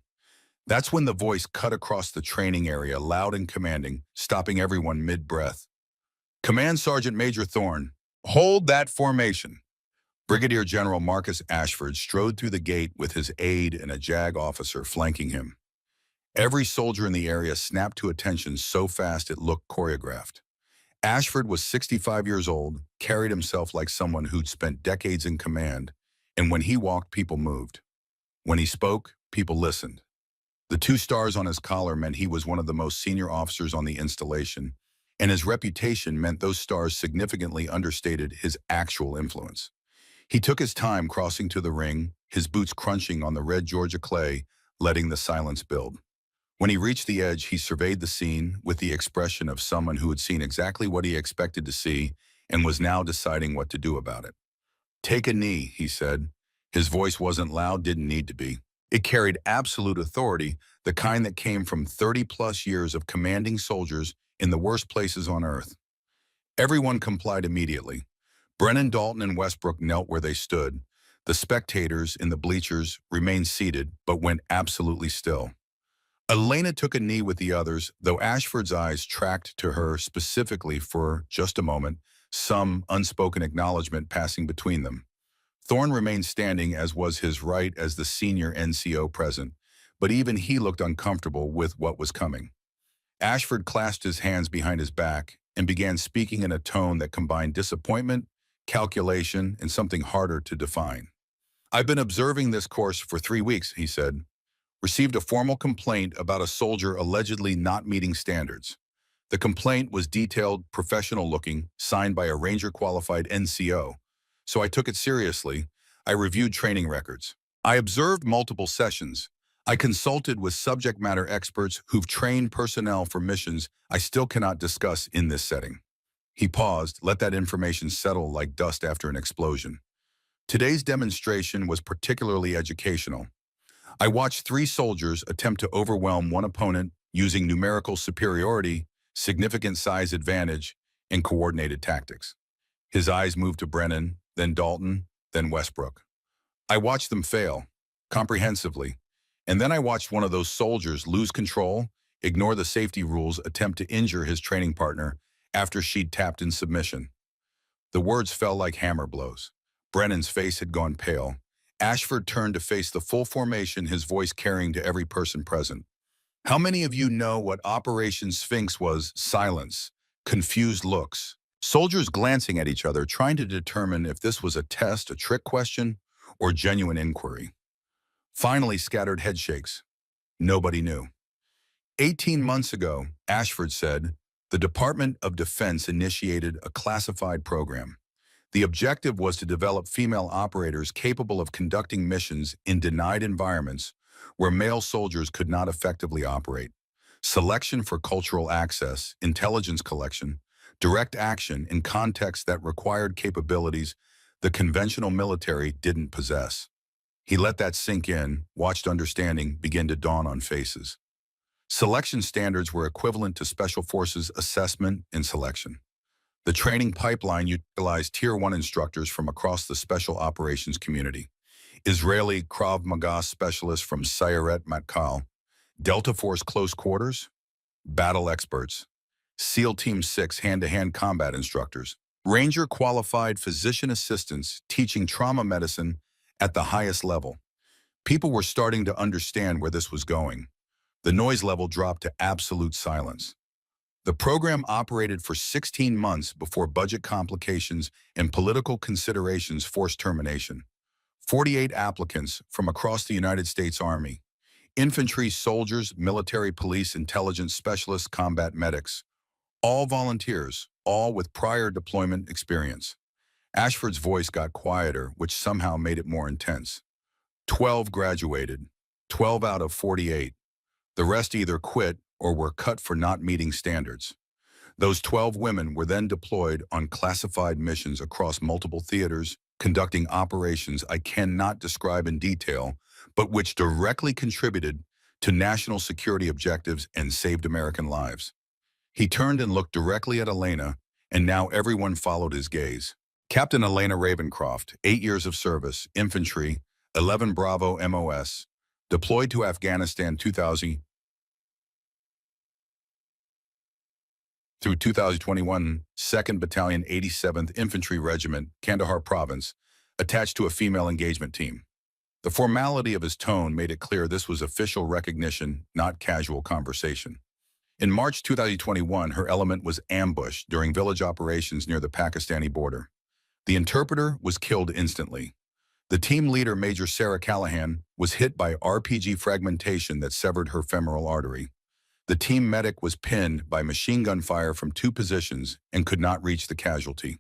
That's when the voice cut across the training area, loud and commanding, stopping everyone mid-breath. Command Sergeant Major Thorne, hold that formation. Brigadier General Marcus Ashford strode through the gate with his aide and a JAG officer flanking him. Every soldier in the area snapped to attention so fast it looked choreographed. Ashford was 65 years old, carried himself like someone who'd spent decades in command, and when he walked, people moved. When he spoke, people listened. The 2 stars on his collar meant he was one of the most senior officers on the installation, and his reputation meant those stars significantly understated his actual influence. He took his time crossing to the ring, his boots crunching on the red Georgia clay, letting the silence build. When he reached the edge, he surveyed the scene with the expression of someone who had seen exactly what he expected to see and was now deciding what to do about it. Take a knee, he said. His voice wasn't loud, didn't need to be. It carried absolute authority, the kind that came from 30-plus years of commanding soldiers in the worst places on earth. Everyone complied immediately. Brennan, Dalton, and Westbrook knelt where they stood. The spectators in the bleachers remained seated, but went absolutely still. Elena took a knee with the others, though Ashford's eyes tracked to her specifically for just a moment, some unspoken acknowledgement passing between them. Thorne remained standing, as was his right as the senior NCO present, but even he looked uncomfortable with what was coming. Ashford clasped his hands behind his back and began speaking in a tone that combined disappointment, calculation, and something harder to define. I've been observing this course for 3 weeks, he said. Received a formal complaint about a soldier allegedly not meeting standards. The complaint was detailed, professional-looking, signed by a Ranger-qualified NCO. So I took it seriously. I reviewed training records. I observed multiple sessions. I consulted with subject matter experts who've trained personnel for missions I still cannot discuss in this setting. He paused, let that information settle like dust after an explosion. Today's demonstration was particularly educational. I watched 3 soldiers attempt to overwhelm one opponent using numerical superiority, significant size advantage, and coordinated tactics. His eyes moved to Brennan, then Dalton, then Westbrook. I watched them fail, comprehensively, and then I watched one of those soldiers lose control, ignore the safety rules, attempt to injure his training partner after she'd tapped in submission. The words fell like hammer blows. Brennan's face had gone pale. Ashford turned to face the full formation, his voice carrying to every person present. How many of you know what Operation Sphinx was? Silence, confused looks, soldiers glancing at each other, trying to determine if this was a test, a trick question, or genuine inquiry. Finally, scattered headshakes. Nobody knew. 18 months ago, Ashford said, the Department of Defense initiated a classified program. The objective was to develop female operators capable of conducting missions in denied environments where male soldiers could not effectively operate. Selection for cultural access, intelligence collection, direct action in contexts that required capabilities the conventional military didn't possess. He let that sink in, watched understanding begin to dawn on faces. Selection standards were equivalent to Special Forces assessment and selection. The training pipeline utilized Tier 1 instructors from across the special operations community. Israeli Krav Maga specialists from Sayeret Matkal, Delta Force close quarters, battle experts, SEAL Team 6 hand-to-hand combat instructors, Ranger qualified physician assistants teaching trauma medicine at the highest level. People were starting to understand where this was going. The noise level dropped to absolute silence. The program operated for 16 months before budget complications and political considerations forced termination. 48 applicants from across the United States Army, infantry, soldiers, military, police, intelligence specialists, combat medics, all volunteers, all with prior deployment experience. Ashford's voice got quieter, which somehow made it more intense. 12 graduated, 12 out of 48. The rest either quit or were cut for not meeting standards. Those 12 women were then deployed on classified missions across multiple theaters, conducting operations I cannot describe in detail, but which directly contributed to national security objectives and saved American lives. He turned and looked directly at Elena, and now everyone followed his gaze. Captain Elena Ravencroft, 8 years of service, infantry, 11 Bravo MOS, deployed to Afghanistan 2000 through 2021, 2nd Battalion 87th Infantry Regiment, Kandahar Province, attached to a female engagement team. The formality of his tone made it clear this was official recognition, not casual conversation. In March 2021, her element was ambushed during village operations near the Pakistani border. The interpreter was killed instantly. The team leader, Major Sarah Callahan, was hit by RPG fragmentation that severed her femoral artery. The team medic was pinned by machine gun fire from 2 positions and could not reach the casualty.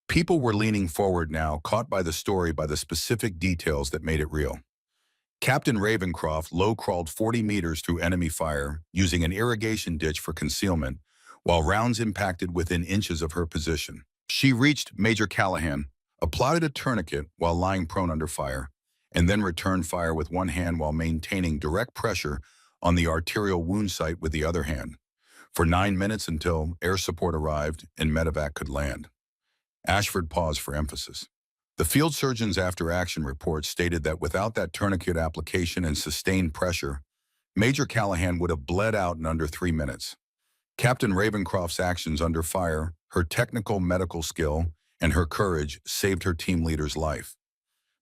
People were leaning forward now, caught by the story by the specific details that made it real. Captain Ravencroft low-crawled 40 meters through enemy fire, using an irrigation ditch for concealment, while rounds impacted within inches of her position. She reached Major Callahan, applied a tourniquet while lying prone under fire, and then returned fire with one hand while maintaining direct pressure on the arterial wound site with the other hand, for 9 minutes until air support arrived and medevac could land. Ashford paused for emphasis. The field surgeon's after-action report stated that without that tourniquet application and sustained pressure, Major Callahan would have bled out in under 3 minutes. Captain Ravencroft's actions under fire, her technical medical skill, and her courage saved her team leader's life.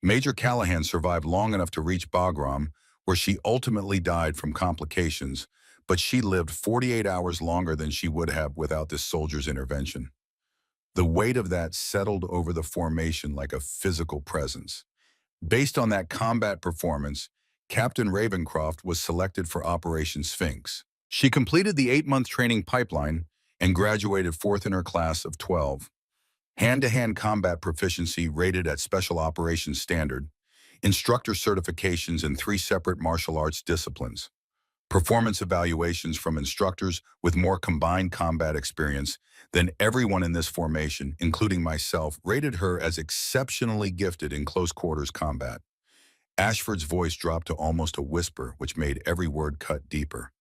Major Callahan survived long enough to reach Boardroom, where she ultimately died from complications, but she lived 48 hours longer than she would have without this soldier's intervention. The weight of that settled over the formation like a physical presence. Based on that combat performance, Captain Ravencroft was selected for Operation Sphinx. She completed the 8-month training pipeline and graduated 4th in her class of 12. Hand-to-hand combat proficiency rated at Special Operations Standard, instructor certifications in 3 separate martial arts disciplines, performance evaluations from instructors with more combined combat experience than everyone in this formation, including myself, rated her as exceptionally gifted in close quarters combat. Ashford's voice dropped to almost a whisper, which made every word cut deeper.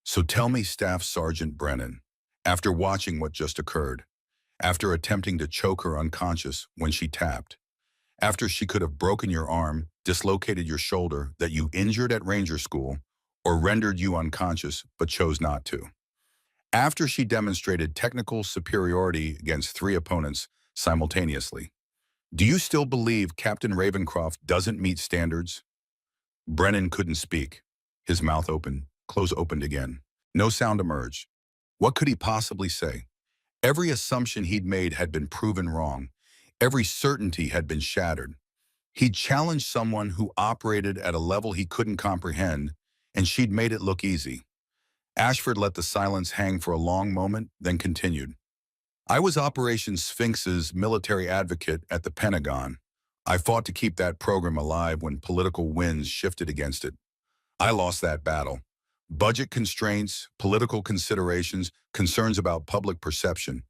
So tell me, Staff Sergeant Brennan, after watching what just occurred, after attempting to choke her unconscious when she tapped, after she could have broken your arm, dislocated your shoulder that you injured at Ranger School, or rendered you unconscious but chose not to. After she demonstrated technical superiority against 3 opponents simultaneously, do you still believe Captain Ravencroft doesn't meet standards? Brennan couldn't speak. His mouth opened again. No sound emerged. What could he possibly say? Every assumption he'd made had been proven wrong. Every certainty had been shattered. He'd challenged someone who operated at a level he couldn't comprehend, and she'd made it look easy. Ashford let the silence hang for a long moment, then continued. I was Operation Sphinx's military advocate at the Pentagon. I fought to keep that program alive when political winds shifted against it. I lost that battle. Budget constraints, political considerations, concerns about public perception.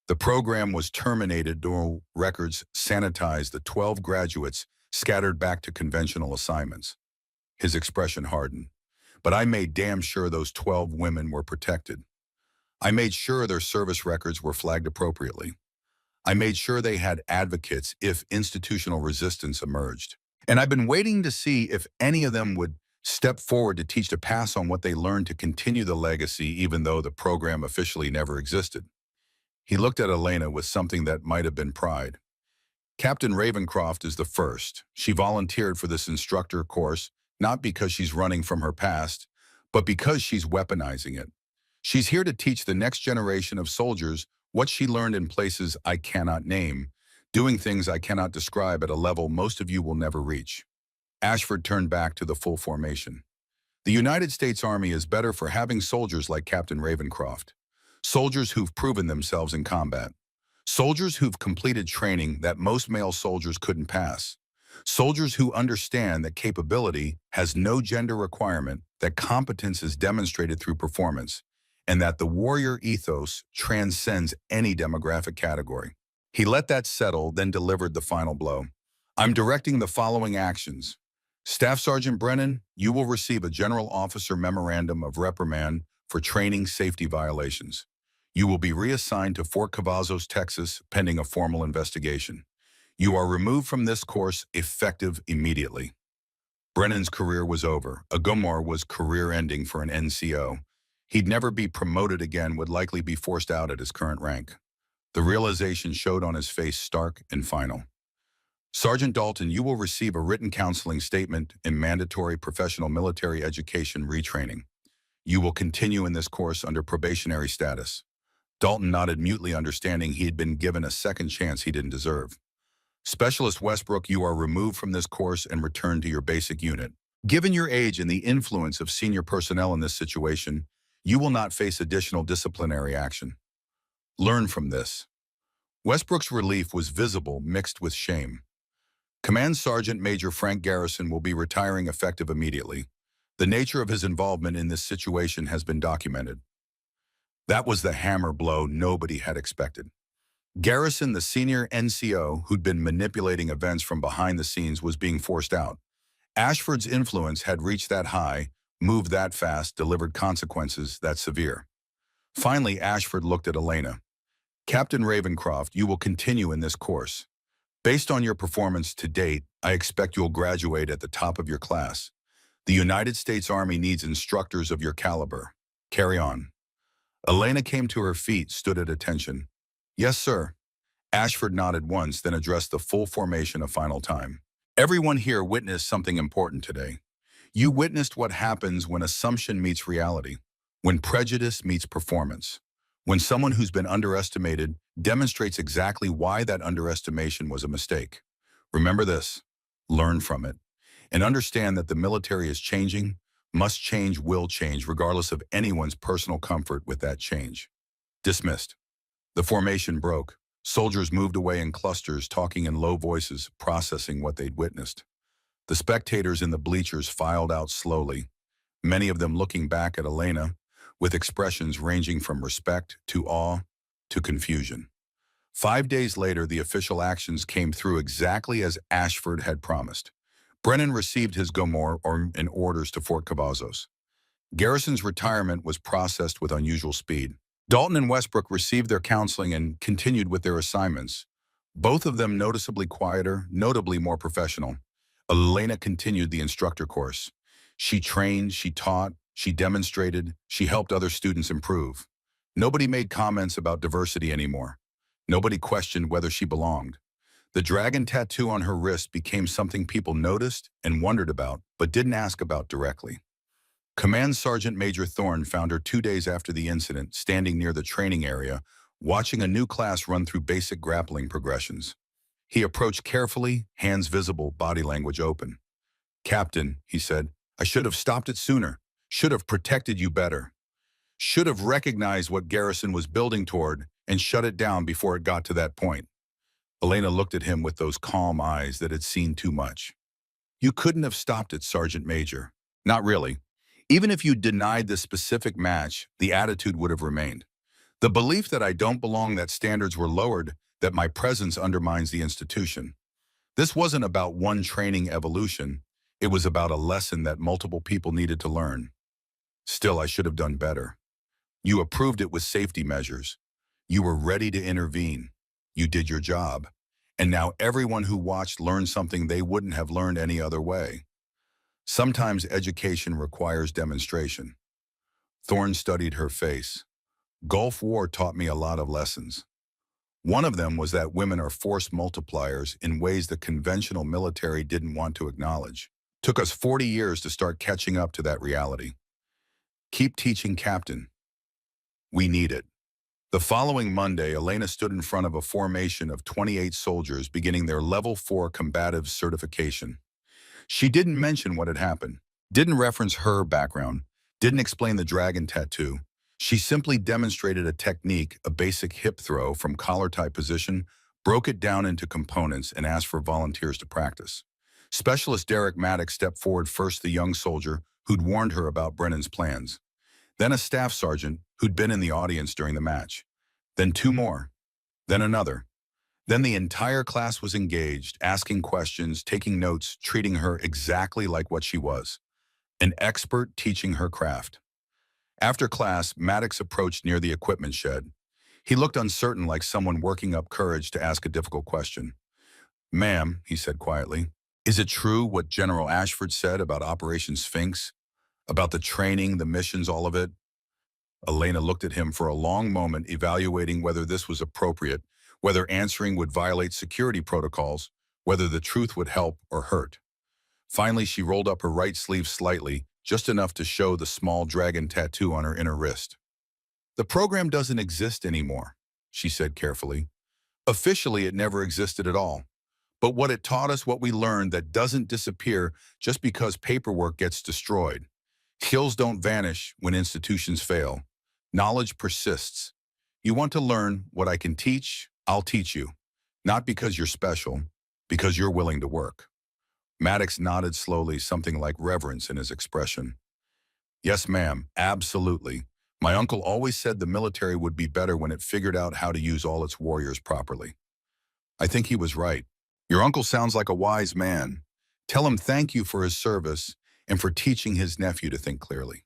The program was terminated during records sanitized the 12 graduates scattered back to conventional assignments. His expression hardened. But I made damn sure those 12 women were protected. I made sure their service records were flagged appropriately. I made sure they had advocates if institutional resistance emerged. And I've been waiting to see if any of them would step forward to pass on what they learned to continue the legacy even though the program officially never existed. He looked at Elena with something that might have been pride. Captain Ravencroft is the first. She volunteered for this instructor course, not because she's running from her past, but because she's weaponizing it. She's here to teach the next generation of soldiers what she learned in places I cannot name, doing things I cannot describe at a level most of you will never reach. Ashford turned back to the full formation. The United States Army is better for having soldiers like Captain Ravencroft. Soldiers who've proven themselves in combat. Soldiers who've completed training that most male soldiers couldn't pass. Soldiers who understand that capability has no gender requirement, that competence is demonstrated through performance, and that the warrior ethos transcends any demographic category. He let that settle, then delivered the final blow. I'm directing the following actions. Staff Sergeant Brennan, you will receive a General Officer Memorandum of Reprimand for training safety violations. You will be reassigned to Fort Cavazos, Texas, pending a formal investigation. You are removed from this course effective immediately. Brennan's career was over. A Gomor was career-ending for an NCO. He'd never be promoted again, would likely be forced out at his current rank. The realization showed on his face, stark and final. Sergeant Dalton, you will receive a written counseling statement and mandatory professional military education retraining. You will continue in this course under probationary status. Dalton nodded, mutely understanding he had been given a second chance he didn't deserve. Specialist Westbrook, you are removed from this course and returned to your basic unit. Given your age and the influence of senior personnel in this situation, you will not face additional disciplinary action. Learn from this. Westbrook's relief was visible, mixed with shame. Command Sergeant Major Frank Garrison will be retiring effective immediately. The nature of his involvement in this situation has been documented. That was the hammer blow nobody had expected. Garrison, the senior NCO who'd been manipulating events from behind the scenes, was being forced out. Ashford's influence had reached that high, moved that fast, delivered consequences that severe. Finally, Ashford looked at Elena. Captain Ravencroft, you will continue in this course. Based on your performance to date, I expect you'll graduate at the top of your class. The United States Army needs instructors of your caliber. Carry on. Elena came to her feet, stood at attention. Yes, sir. Ashford nodded once, then addressed the full formation a final time. Everyone here witnessed something important today. You witnessed what happens when assumption meets reality, when prejudice meets performance, when someone who's been underestimated demonstrates exactly why that underestimation was a mistake. Remember this, learn from it, and understand that the military is changing, must change, will change, regardless of anyone's personal comfort with that change. Dismissed. The formation broke. Soldiers moved away in clusters, talking in low voices, processing what they'd witnessed. The spectators in the bleachers filed out slowly, many of them looking back at Elena, with expressions ranging from respect to awe to confusion. 5 days later, the official actions came through exactly as Ashford had promised. Brennan received his Gomor and orders to Fort Cavazos. Garrison's retirement was processed with unusual speed. Dalton and Westbrook received their counseling and continued with their assignments, both of them noticeably quieter, notably more professional. Elena continued the instructor course. She trained, she taught, she demonstrated, she helped other students improve. Nobody made comments about diversity anymore. Nobody questioned whether she belonged. The dragon tattoo on her wrist became something people noticed and wondered about, but didn't ask about directly. Command Sergeant Major Thorne found her 2 days after the incident, standing near the training area, watching a new class run through basic grappling progressions. He approached carefully, hands visible, body language open. Captain, he said, I should have stopped it sooner, should have protected you better, should have recognized what Garrison was building toward and shut it down before it got to that point. Elena looked at him with those calm eyes that had seen too much. You couldn't have stopped it, Sergeant Major. Not really. Even if you denied the specific match, the attitude would have remained. The belief that I don't belong, that standards were lowered, that my presence undermines the institution. This wasn't about one training evolution. It was about a lesson that multiple people needed to learn. Still, I should have done better. You approved it with safety measures. You were ready to intervene. You did your job. And now everyone who watched learned something they wouldn't have learned any other way. Sometimes education requires demonstration. Thorne studied her face. Gulf War taught me a lot of lessons. One of them was that women are force multipliers in ways the conventional military didn't want to acknowledge. Took us 40 years to start catching up to that reality. Keep teaching, Captain. We need it. The following Monday, Elena stood in front of a formation of 28 soldiers beginning their Level 4 combative certification. She didn't mention what had happened, didn't reference her background, didn't explain the dragon tattoo. She simply demonstrated a technique, a basic hip throw from collar-tie position, broke it down into components, and asked for volunteers to practice. Specialist Derek Maddox stepped forward first, the young soldier who'd warned her about Brennan's plans. Then a staff sergeant who'd been in the audience during the match. Then two more. Then another. Then the entire class was engaged, asking questions, taking notes, treating her exactly like what she was, an expert teaching her craft. After class, Maddox approached near the equipment shed. He looked uncertain, like someone working up courage to ask a difficult question. "Ma'am," he said quietly, "is it true what General Ashford said about Operation Sphinx? About the training, the missions, all of it?" Elena looked at him for a long moment, evaluating whether this was appropriate, whether answering would violate security protocols, whether the truth would help or hurt. Finally, she rolled up her right sleeve slightly, just enough to show the small dragon tattoo on her inner wrist. "The program doesn't exist anymore," she said carefully. "Officially, it never existed at all. But what it taught us, what we learned, that doesn't disappear just because paperwork gets destroyed. Skills don't vanish when institutions fail. Knowledge persists. You want to learn what I can teach, I'll teach you. Not because you're special, because you're willing to work." Maddox nodded slowly, something like reverence in his expression. "Yes, ma'am, absolutely. My uncle always said the military would be better when it figured out how to use all its warriors properly. I think he was right. Your uncle sounds like a wise man. Tell him thank you for his service and for teaching his nephew to think clearly."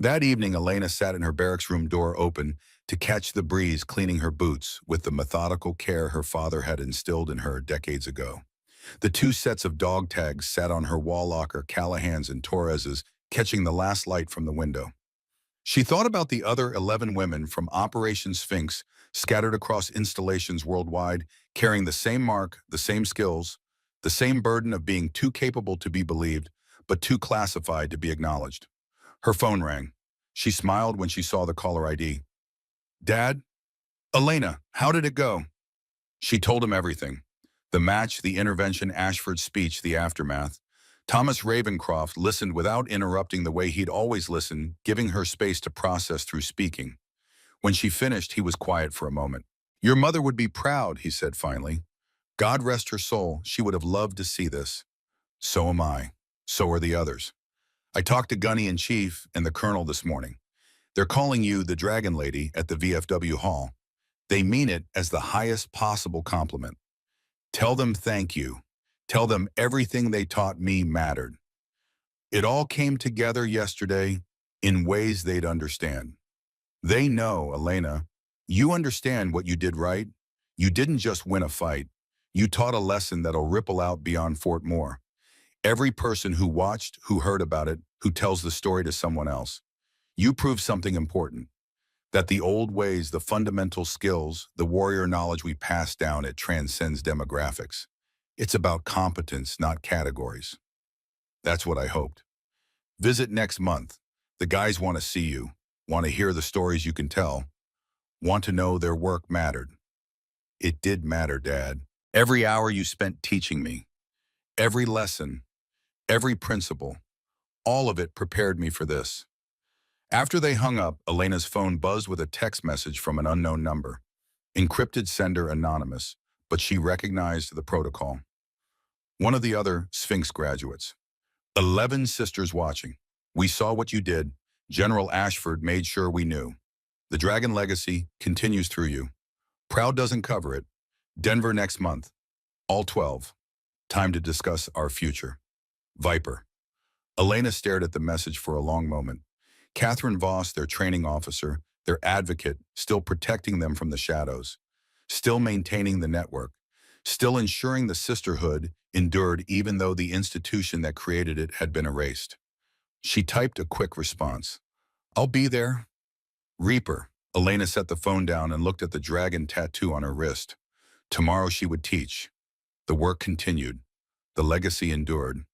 That evening, Elena sat in her barracks room, door open, to catch the breeze, cleaning her boots with the methodical care her father had instilled in her decades ago. The two sets of dog tags sat on her wall locker, Callahan's and Torres's, catching the last light from the window. She thought about the other 11 women from Operation Sphinx scattered across installations worldwide, carrying the same mark, the same skills, the same burden of being too capable to be believed, but too classified to be acknowledged. Her phone rang. She smiled when she saw the caller ID. "Dad?" "Elena, how did it go?" She told him everything. The match, the intervention, Ashford's speech, the aftermath. Thomas Ravencroft listened without interrupting, the way he'd always listened, giving her space to process through speaking. When she finished, he was quiet for a moment. "Your mother would be proud," he said finally. "God rest her soul, she would have loved to see this. So am I. So are the others. I talked to Gunny in Chief and the Colonel this morning. They're calling you the Dragon Lady at the VFW Hall. They mean it as the highest possible compliment. Tell them thank you. Tell them everything they taught me mattered. It all came together yesterday in ways they'd understand. They know, Elena, you understand what you did right. You didn't just win a fight. You taught a lesson that'll ripple out beyond Fort Moore. Every person who watched, who heard about it, who tells the story to someone else. You proved something important. That the old ways, the fundamental skills, the warrior knowledge we pass down, it transcends demographics. It's about competence, not categories. That's what I hoped. Visit next month. The guys want to see you, want to hear the stories you can tell, want to know their work mattered. It did matter, Dad. Every hour you spent teaching me, every lesson, every principle, all of it prepared me for this." After they hung up, Elena's phone buzzed with a text message from an unknown number. Encrypted, sender anonymous, but she recognized the protocol. One of the other Sphinx graduates. 11 sisters watching. We saw what you did. General Ashford made sure we knew. The Dragon legacy continues through you. Proud doesn't cover it. Denver next month. All 12. Time to discuss our future. Viper. Elena stared at the message for a long moment. Catherine Voss, their training officer, their advocate, still protecting them from the shadows, still maintaining the network, still ensuring the sisterhood endured even though the institution that created it had been erased. She typed a quick response. "I'll be there." Reaper. Elena set the phone down and looked at the dragon tattoo on her wrist. Tomorrow she would teach. The work continued. The legacy endured.